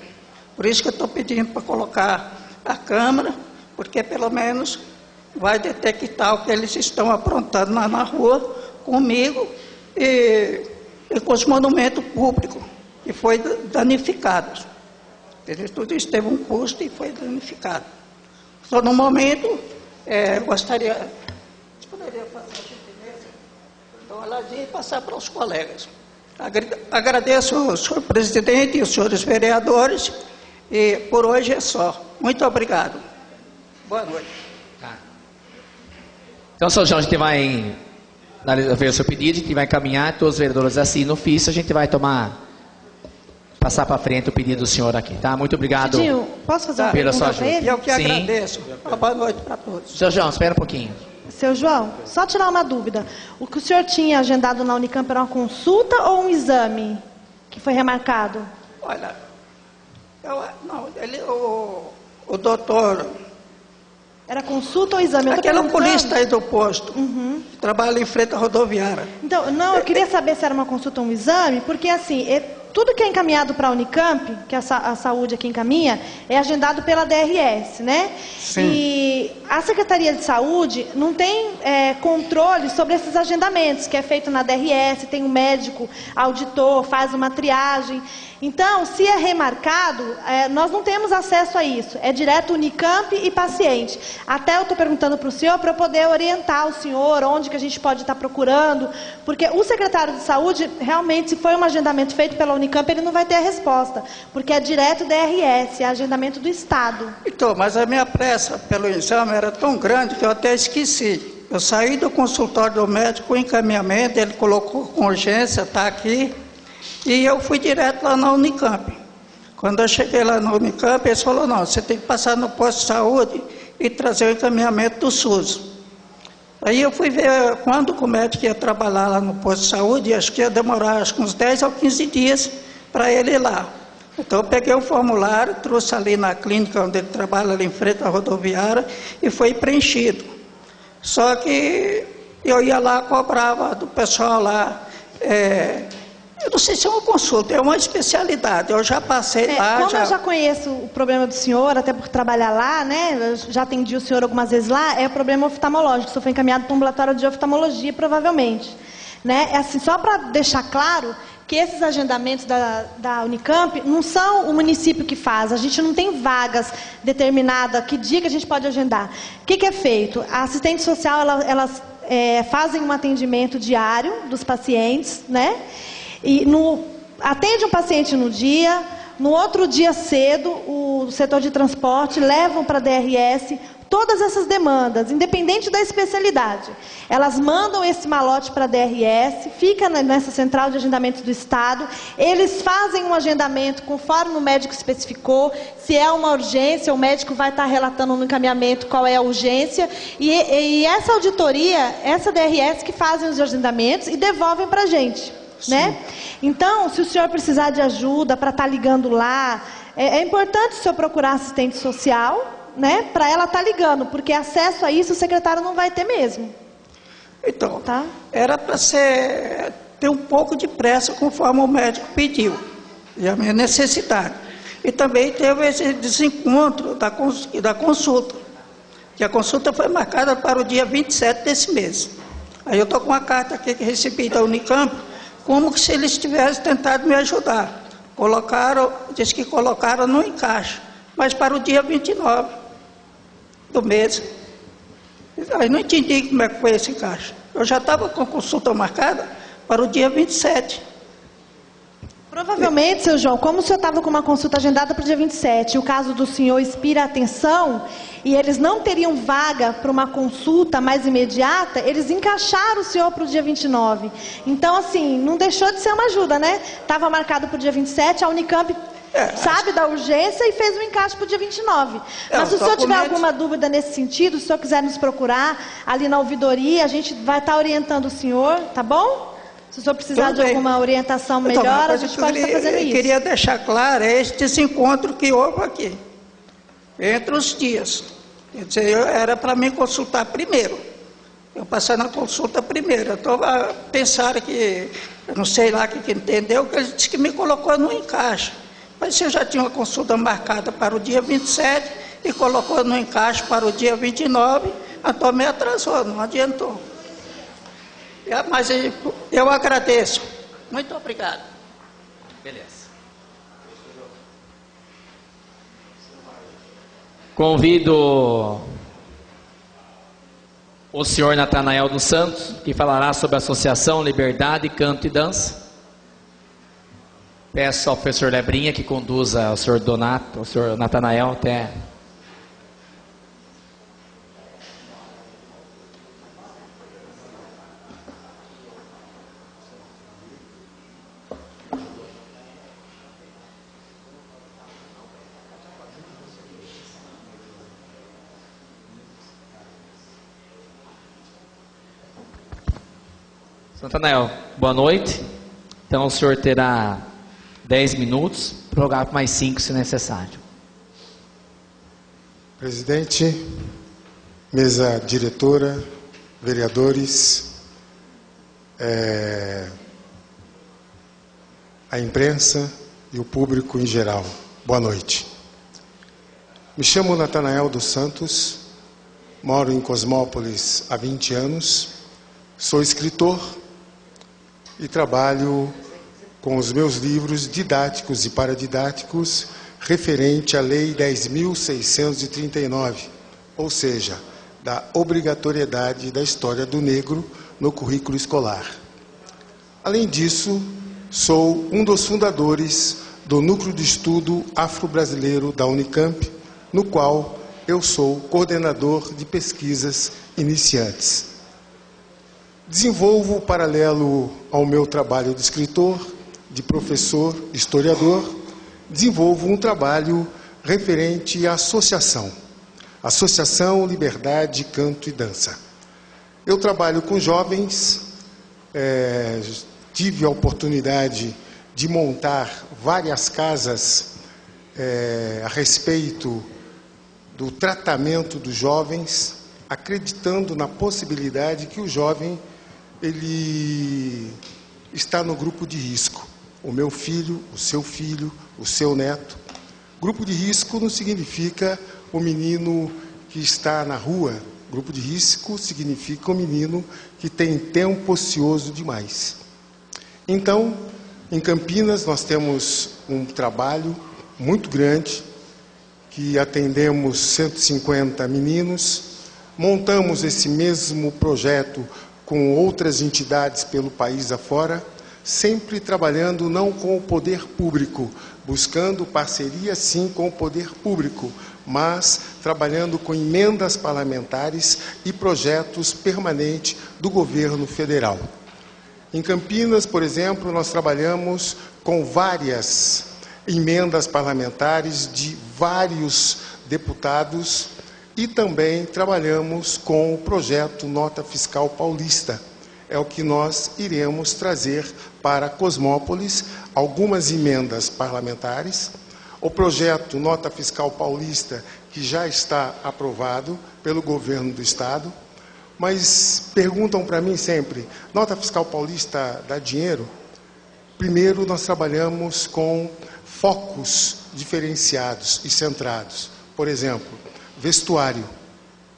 Por isso que eu estou pedindo para colocar a câmera, porque pelo menos vai detectar o que eles estão aprontando lá na rua comigo e com os monumentos públicos que foi danificados. Tudo isso teve um custo e foi danificado. Só no momento, gostaria, se poderia fazer a gentileza, dar uma olhadinha e passar para os colegas. Agradeço ao senhor presidente e os senhores vereadores, e por hoje é só. Muito obrigado. Boa noite. Então, senhor João, a gente vai ver o seu pedido, a gente vai encaminhar, todos os vereadores assinam o ofício, a gente vai passar para frente o pedido do senhor aqui, tá? Muito obrigado. Tidinho, posso fazer uma pela sua pergunta para ajuda. ele? Eu que agradeço. Boa noite para todos. Seu João, espera um pouquinho. Seu João, só tirar uma dúvida. O que o senhor tinha agendado na Unicamp era uma consulta ou um exame que foi remarcado? Olha, o doutor... Era consulta ou exame? Aquele oculista aí do posto, que trabalha em frente à rodoviária. Então, não, eu queria saber se era uma consulta ou um exame, porque assim, tudo que é encaminhado para a Unicamp, que a saúde aqui encaminha, é agendado pela DRS, né? Sim. E a Secretaria de Saúde não tem controle sobre esses agendamentos, que é feito na DRS, tem um médico auditor, faz uma triagem. Então, se é remarcado, nós não temos acesso a isso. É direto Unicamp e paciente. Até eu estou perguntando para o senhor, para eu poder orientar o senhor, onde que a gente pode estar procurando, porque o secretário de saúde, realmente, se foi um agendamento feito pela Unicamp, ele não vai ter a resposta, porque é direto DRS, é agendamento do Estado. Então, mas a minha pressa pelo exame era tão grande que eu até esqueci. Eu saí do consultório do médico com encaminhamento, ele colocou com urgência, está aqui, e eu fui direto lá na Unicamp. Quando eu cheguei lá na Unicamp, eles falaram, não, você tem que passar no posto de saúde e trazer o encaminhamento do SUS. Aí eu fui ver quando o médico ia trabalhar lá no posto de saúde, e acho que ia demorar uns 10 ou 15 dias para ele ir lá. Então eu peguei o formulário, trouxe ali na clínica onde ele trabalha, ali em frente à rodoviária, e foi preenchido. Só que eu ia lá, cobrava do pessoal lá, eu não sei se é uma consulta, é uma especialidade. Eu já passei lá. Como eu já conheço o problema do senhor, até por trabalhar lá, né? Eu já atendi o senhor algumas vezes lá, é o problema oftalmológico. O senhor foi encaminhado para um ambulatório de oftalmologia, provavelmente. Né? É assim, só para deixar claro que esses agendamentos da Unicamp não são o município que faz. A gente não tem vagas determinadas, que dia que a gente pode agendar. O que é feito? A assistente social, elas fazem um atendimento diário dos pacientes, né? E atende um paciente no dia, no outro dia cedo, o setor de transporte levam para a DRS todas essas demandas, independente da especialidade. Elas mandam esse malote para a DRS, fica nessa central de agendamentos do Estado, eles fazem um agendamento conforme o médico especificou, se é uma urgência, o médico vai estar relatando no encaminhamento qual é a urgência, e essa auditoria, essa DRS que fazem os agendamentos e devolvem para a gente. Né? Então, se o senhor precisar de ajuda para estar ligando lá, é importante o senhor procurar assistente social, né? Para ela estar ligando, porque acesso a isso o secretário não vai ter mesmo. Então, era para ter um pouco de pressa conforme o médico pediu, e a minha necessidade. E também teve esse desencontro da consulta, que a consulta foi marcada para o dia 27 desse mês. Aí eu estou com uma carta aqui que recebi da Unicamp, como se eles tivessem tentado me ajudar. Diz que colocaram no encaixe, mas para o dia 29 do mês. Aí não entendi como é que foi esse encaixe. Eu já estava com consulta marcada para o dia 27. Provavelmente, seu João, como o senhor estava com uma consulta agendada para o dia 27, o caso do senhor inspira atenção, e eles não teriam vaga para uma consulta mais imediata, eles encaixaram o senhor para o dia 29. Então, assim, não deixou de ser uma ajuda, né? Estava marcado para o dia 27, a Unicamp sabe da urgência e fez o encaixe para o dia 29. Mas se o senhor tiver alguma dúvida nesse sentido, se o senhor quiser nos procurar ali na ouvidoria, a gente vai estar orientando o senhor, tá bom? Se o senhor precisar de alguma orientação melhor, a gente pode estar fazendo isso. Eu queria deixar claro este desencontro que houve aqui, entre os dias. Quer dizer, era para mim consultar primeiro. Eu passei na consulta primeiro. Então, pensaram que, eu não sei lá que entendeu, que ele disse que me colocou no encaixe. Mas eu já tinha uma consulta marcada para o dia 27 e colocou no encaixe para o dia 29, então me atrasou, não adiantou. Mas eu agradeço. Muito obrigado. Beleza. Convido o senhor Natanael dos Santos, que falará sobre a Associação Liberdade, Canto e Dança. Peço ao professor Lebrinha que conduza o senhor Donato, o senhor Natanael até... Natanael, boa noite. Então o senhor terá 10 minutos, prorrogar por mais 5 se necessário. Presidente, mesa diretora, vereadores, a imprensa e o público em geral, boa noite. Me chamo Natanael dos Santos, moro em Cosmópolis há 20 anos, sou escritor e trabalho com os meus livros didáticos e paradidáticos referente à Lei 10.639, ou seja, da obrigatoriedade da história do negro no currículo escolar. Além disso, sou um dos fundadores do Núcleo de Estudo Afro-Brasileiro da Unicamp, no qual eu sou coordenador de pesquisas iniciantes. Desenvolvo, paralelo ao meu trabalho de escritor, de professor, historiador, desenvolvo um trabalho referente à associação. Associação Liberdade, Canto e Dança. Eu trabalho com jovens, tive a oportunidade de montar várias casas a respeito do tratamento dos jovens, acreditando na possibilidade que o jovem ele está no grupo de risco. O meu filho, o seu neto. Grupo de risco não significa o menino que está na rua. Grupo de risco significa o menino que tem tempo ocioso demais. Então, em Campinas, nós temos um trabalho muito grande, que atendemos 150 meninos. Montamos esse mesmo projeto com outras entidades pelo país afora, sempre trabalhando não com o poder público, buscando parceria sim com o poder público, mas trabalhando com emendas parlamentares e projetos permanentes do governo federal. Em Campinas, por exemplo, nós trabalhamos com várias emendas parlamentares de vários deputados e também trabalhamos com o projeto Nota Fiscal Paulista. É o que nós iremos trazer para Cosmópolis, algumas emendas parlamentares, o projeto Nota Fiscal Paulista, que já está aprovado pelo governo do Estado, mas perguntam para mim sempre, Nota Fiscal Paulista dá dinheiro? Primeiro, nós trabalhamos com focos diferenciados e centrados. Por exemplo, vestuário,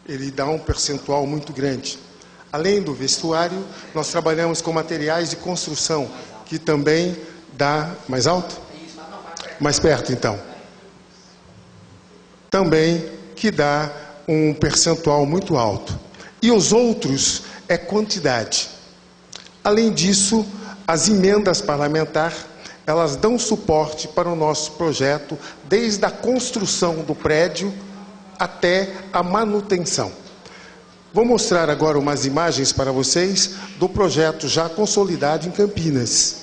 ele dá um percentual muito grande. Além do vestuário, nós trabalhamos com materiais de construção, que também dá... Mais alto? Mais perto, então. Também que dá um percentual muito alto. E os outros é quantidade. Além disso, as emendas parlamentares, elas dão suporte para o nosso projeto, desde a construção do prédio até a manutenção. Vou mostrar agora umas imagens para vocês do projeto já consolidado em Campinas.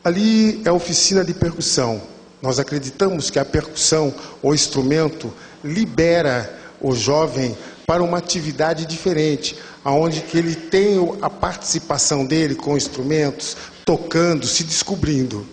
Ali é a oficina de percussão. Nós acreditamos que a percussão, o instrumento, libera o jovem para uma atividade diferente, onde que ele tem a participação dele com instrumentos, tocando, se descobrindo.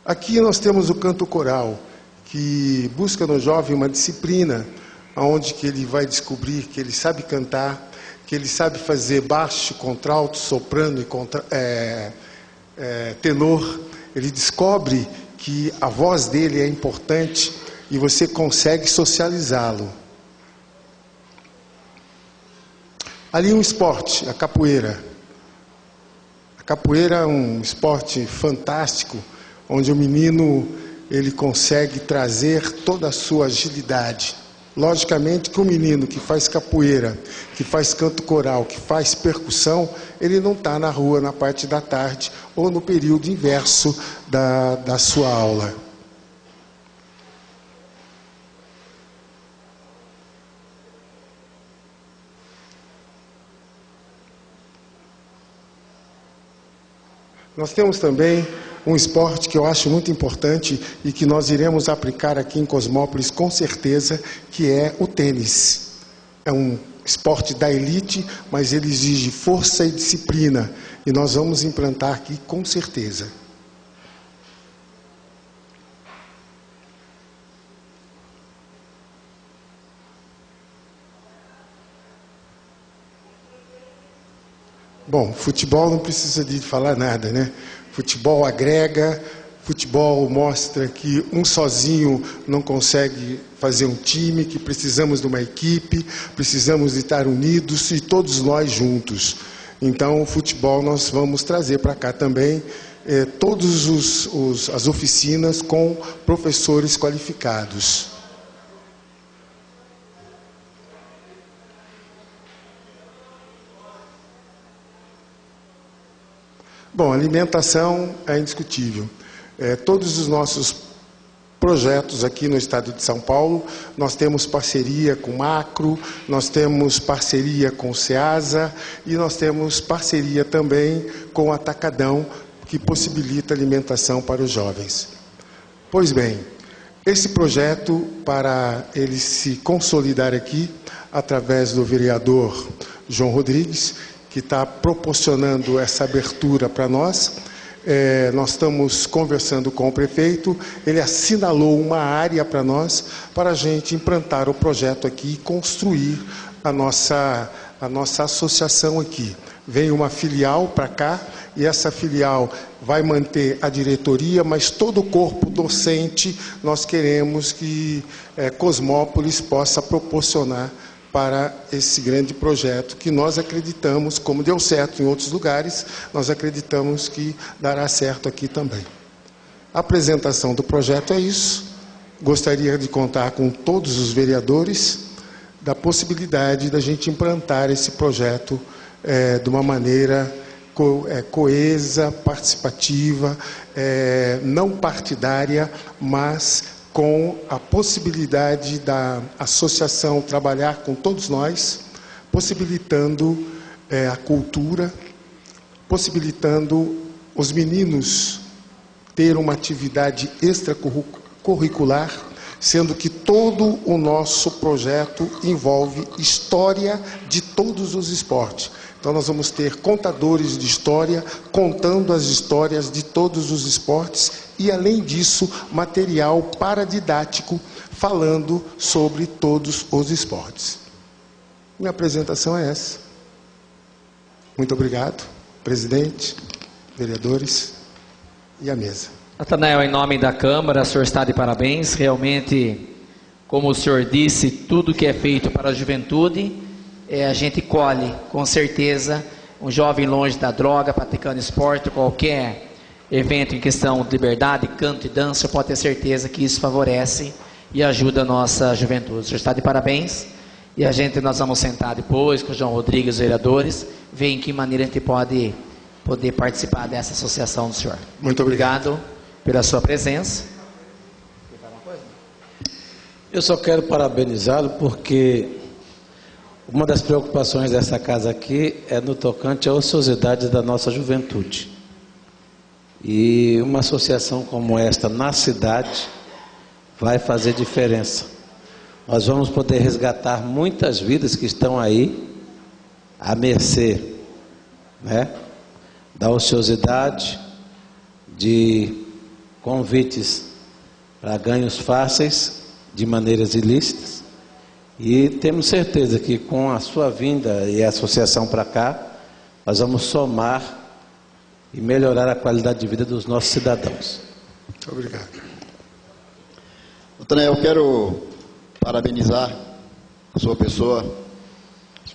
Aqui nós temos o canto coral, que busca no jovem uma disciplina, onde que ele vai descobrir que ele sabe cantar, que ele sabe fazer baixo, contralto, soprano e tenor. Ele descobre que a voz dele é importante e você consegue socializá-lo. Ali um esporte, a capoeira. A capoeira é um esporte fantástico, onde o menino ele consegue trazer toda a sua agilidade. Logicamente que o menino que faz capoeira, que faz canto coral, que faz percussão, ele não está na rua na parte da tarde ou no período inverso da sua aula. Nós temos também um esporte que eu acho muito importante e que nós iremos aplicar aqui em Cosmópolis com certeza, que é o tênis. É um esporte da elite, mas ele exige força e disciplina. E nós vamos implantar aqui com certeza. Bom, futebol não precisa de falar nada, né? Futebol agrega, futebol mostra que um sozinho não consegue fazer um time, que precisamos de uma equipe, precisamos de estar unidos e todos nós juntos. Então, o futebol nós vamos trazer para cá também todas as oficinas com professores qualificados. Bom, alimentação é indiscutível. Todos os nossos projetos aqui no estado de São Paulo, nós temos parceria com o Macro, nós temos parceria com o SEASA e nós temos parceria também com o Atacadão, que possibilita alimentação para os jovens. Pois bem, esse projeto, para ele se consolidar aqui, através do vereador João Rodrigues, que está proporcionando essa abertura para nós. Nós estamos conversando com o prefeito, ele assinalou uma área para nós, para a gente implantar o projeto aqui e construir a nossa associação aqui. Vem uma filial para cá, e essa filial vai manter a diretoria, mas todo o corpo docente nós queremos que Cosmópolis possa proporcionar para esse grande projeto que nós acreditamos, como deu certo em outros lugares, nós acreditamos que dará certo aqui também. A apresentação do projeto é isso. Gostaria de contar com todos os vereadores da possibilidade da gente implantar esse projeto de uma maneira coesa, participativa, não partidária, mas com a possibilidade da associação trabalhar com todos nós, possibilitando a cultura, possibilitando os meninos ter uma atividade extracurricular, sendo que todo o nosso projeto envolve história de todos os esportes. Então nós vamos ter contadores de história, contando as histórias de todos os esportes e, além disso, material paradidático falando sobre todos os esportes. Minha apresentação é essa. Muito obrigado, presidente, vereadores e a mesa. Natanael, em nome da Câmara, o senhor está de parabéns. Realmente, como o senhor disse, tudo que é feito para a juventude, a gente colhe, com certeza, um jovem longe da droga, praticando esporte, qualquer evento em questão de liberdade, canto e dança, pode ter certeza que isso favorece e ajuda a nossa juventude. O senhor está de parabéns e nós vamos sentar depois com o João Rodrigues, os vereadores, ver em que maneira a gente pode poder participar dessa associação do senhor. Muito obrigado pela sua presença. Eu só quero parabenizá-lo porque uma das preocupações dessa casa aqui é no tocante à ociosidade da nossa juventude. E uma associação como esta na cidade vai fazer diferença. Nós vamos poder resgatar muitas vidas que estão aí à mercê, né, da ociosidade, de convites para ganhos fáceis, de maneiras ilícitas. E temos certeza que com a sua vinda e a associação para cá, nós vamos somar e melhorar a qualidade de vida dos nossos cidadãos. Muito obrigado. Natanael, eu quero parabenizar a sua pessoa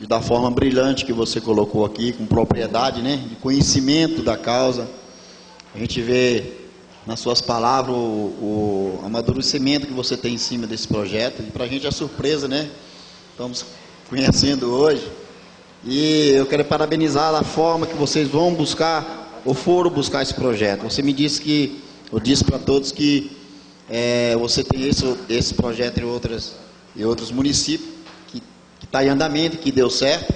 da forma brilhante que você colocou aqui, com propriedade, né, de conhecimento da causa. A gente vê nas suas palavras o amadurecimento que você tem em cima desse projeto. E para a gente é surpresa, né? Estamos conhecendo hoje. E eu quero parabenizar a forma que vocês vão buscar, ou foram buscar esse projeto. Você me disse que, eu disse para todos que você tem esse projeto em outros municípios, que está em andamento, que deu certo.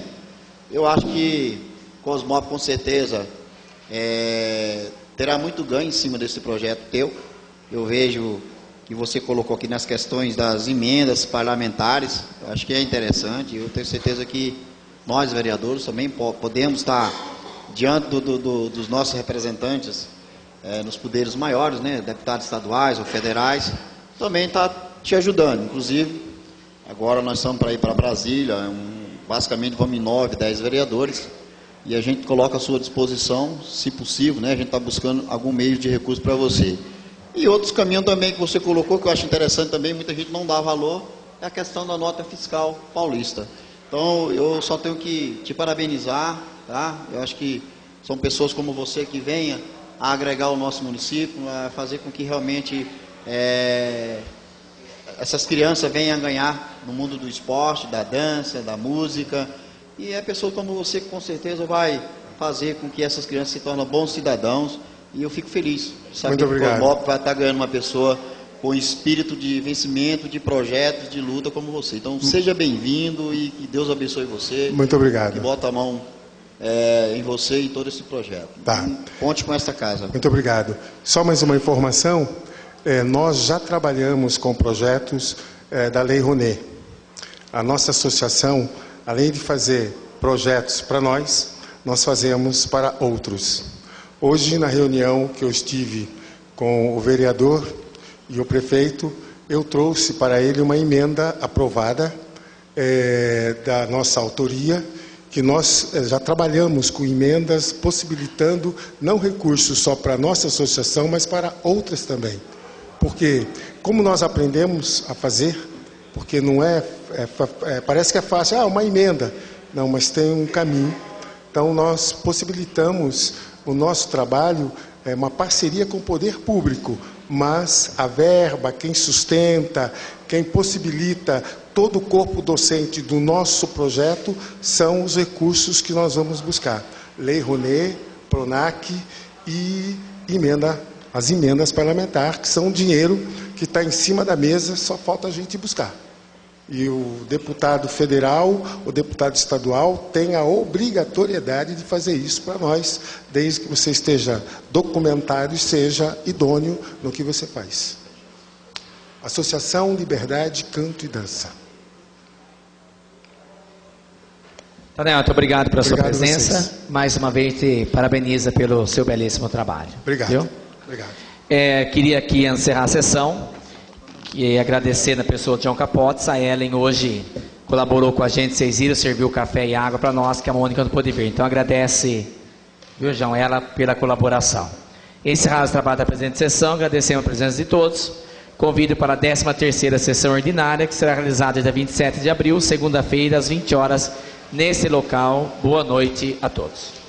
Eu acho que Cosmópolis, com certeza, terá muito ganho em cima desse projeto teu. Eu vejo que você colocou aqui nas questões das emendas parlamentares. Eu acho que é interessante. Eu tenho certeza que nós, vereadores, também podemos estar diante dos nossos representantes nos poderes maiores, né, deputados estaduais ou federais, também está te ajudando. Inclusive, agora nós estamos para ir para Brasília, basicamente vamos em 9, 10 vereadores, e a gente coloca à sua disposição, se possível, né, a gente está buscando algum meio de recurso para você. E outros caminhos também que você colocou, que eu acho interessante também, muita gente não dá valor, é a questão da nota fiscal paulista. Então, eu só tenho que te parabenizar, tá? Eu acho que são pessoas como você que venham a agregar o nosso município, a fazer com que realmente essas crianças venham a ganhar no mundo do esporte, da dança, da música. E é pessoa como você que com certeza vai fazer com que essas crianças se tornem bons cidadãos. E eu fico feliz de saber que o Cosmópolis vai estar ganhando uma pessoa com espírito de vencimento, de projetos, de luta como você. Então, seja bem-vindo e que Deus abençoe você. Muito obrigado. Que bota a mão em você e em todo esse projeto. Tá. Conte com esta casa. Muito obrigado. Só mais uma informação. Nós já trabalhamos com projetos da Lei Rouanet. A nossa associação, além de fazer projetos para nós fazemos para outros. Hoje, na reunião que eu estive com o vereador e o prefeito, eu trouxe para ele uma emenda aprovada da nossa autoria, que nós já trabalhamos com emendas possibilitando não recursos só para a nossa associação, mas para outras também. Porque, como nós aprendemos a fazer, porque não parece que é fácil, uma emenda. Não, mas tem um caminho. Então, nós possibilitamos o nosso trabalho, uma parceria com o poder público, mas a verba, quem sustenta, quem possibilita todo o corpo docente do nosso projeto são os recursos que nós vamos buscar. Lei Rouanet, Pronac e as emendas parlamentares, que são dinheiro que está em cima da mesa, só falta a gente buscar. E o deputado federal, o deputado estadual tem a obrigatoriedade de fazer isso para nós, desde que você esteja documentado e seja idôneo no que você faz. Associação Liberdade, Canto e Dança. Natanael, muito obrigado pela sua presença. Mais uma vez te parabeniza pelo seu belíssimo trabalho. Obrigado. Viu? Obrigado. Queria aqui encerrar a sessão. E agradecer na pessoa de João Capotes, a Ellen hoje colaborou com a gente, vocês viram, serviu café e água para nós, que a Mônica não pôde vir. Então agradece, viu, João, ela pela colaboração. Encerrado o trabalho da presente sessão, agradecemos a presença de todos. Convido para a 13ª sessão ordinária, que será realizada dia 27 de abril, segunda-feira, às 20 horas, nesse local. Boa noite a todos.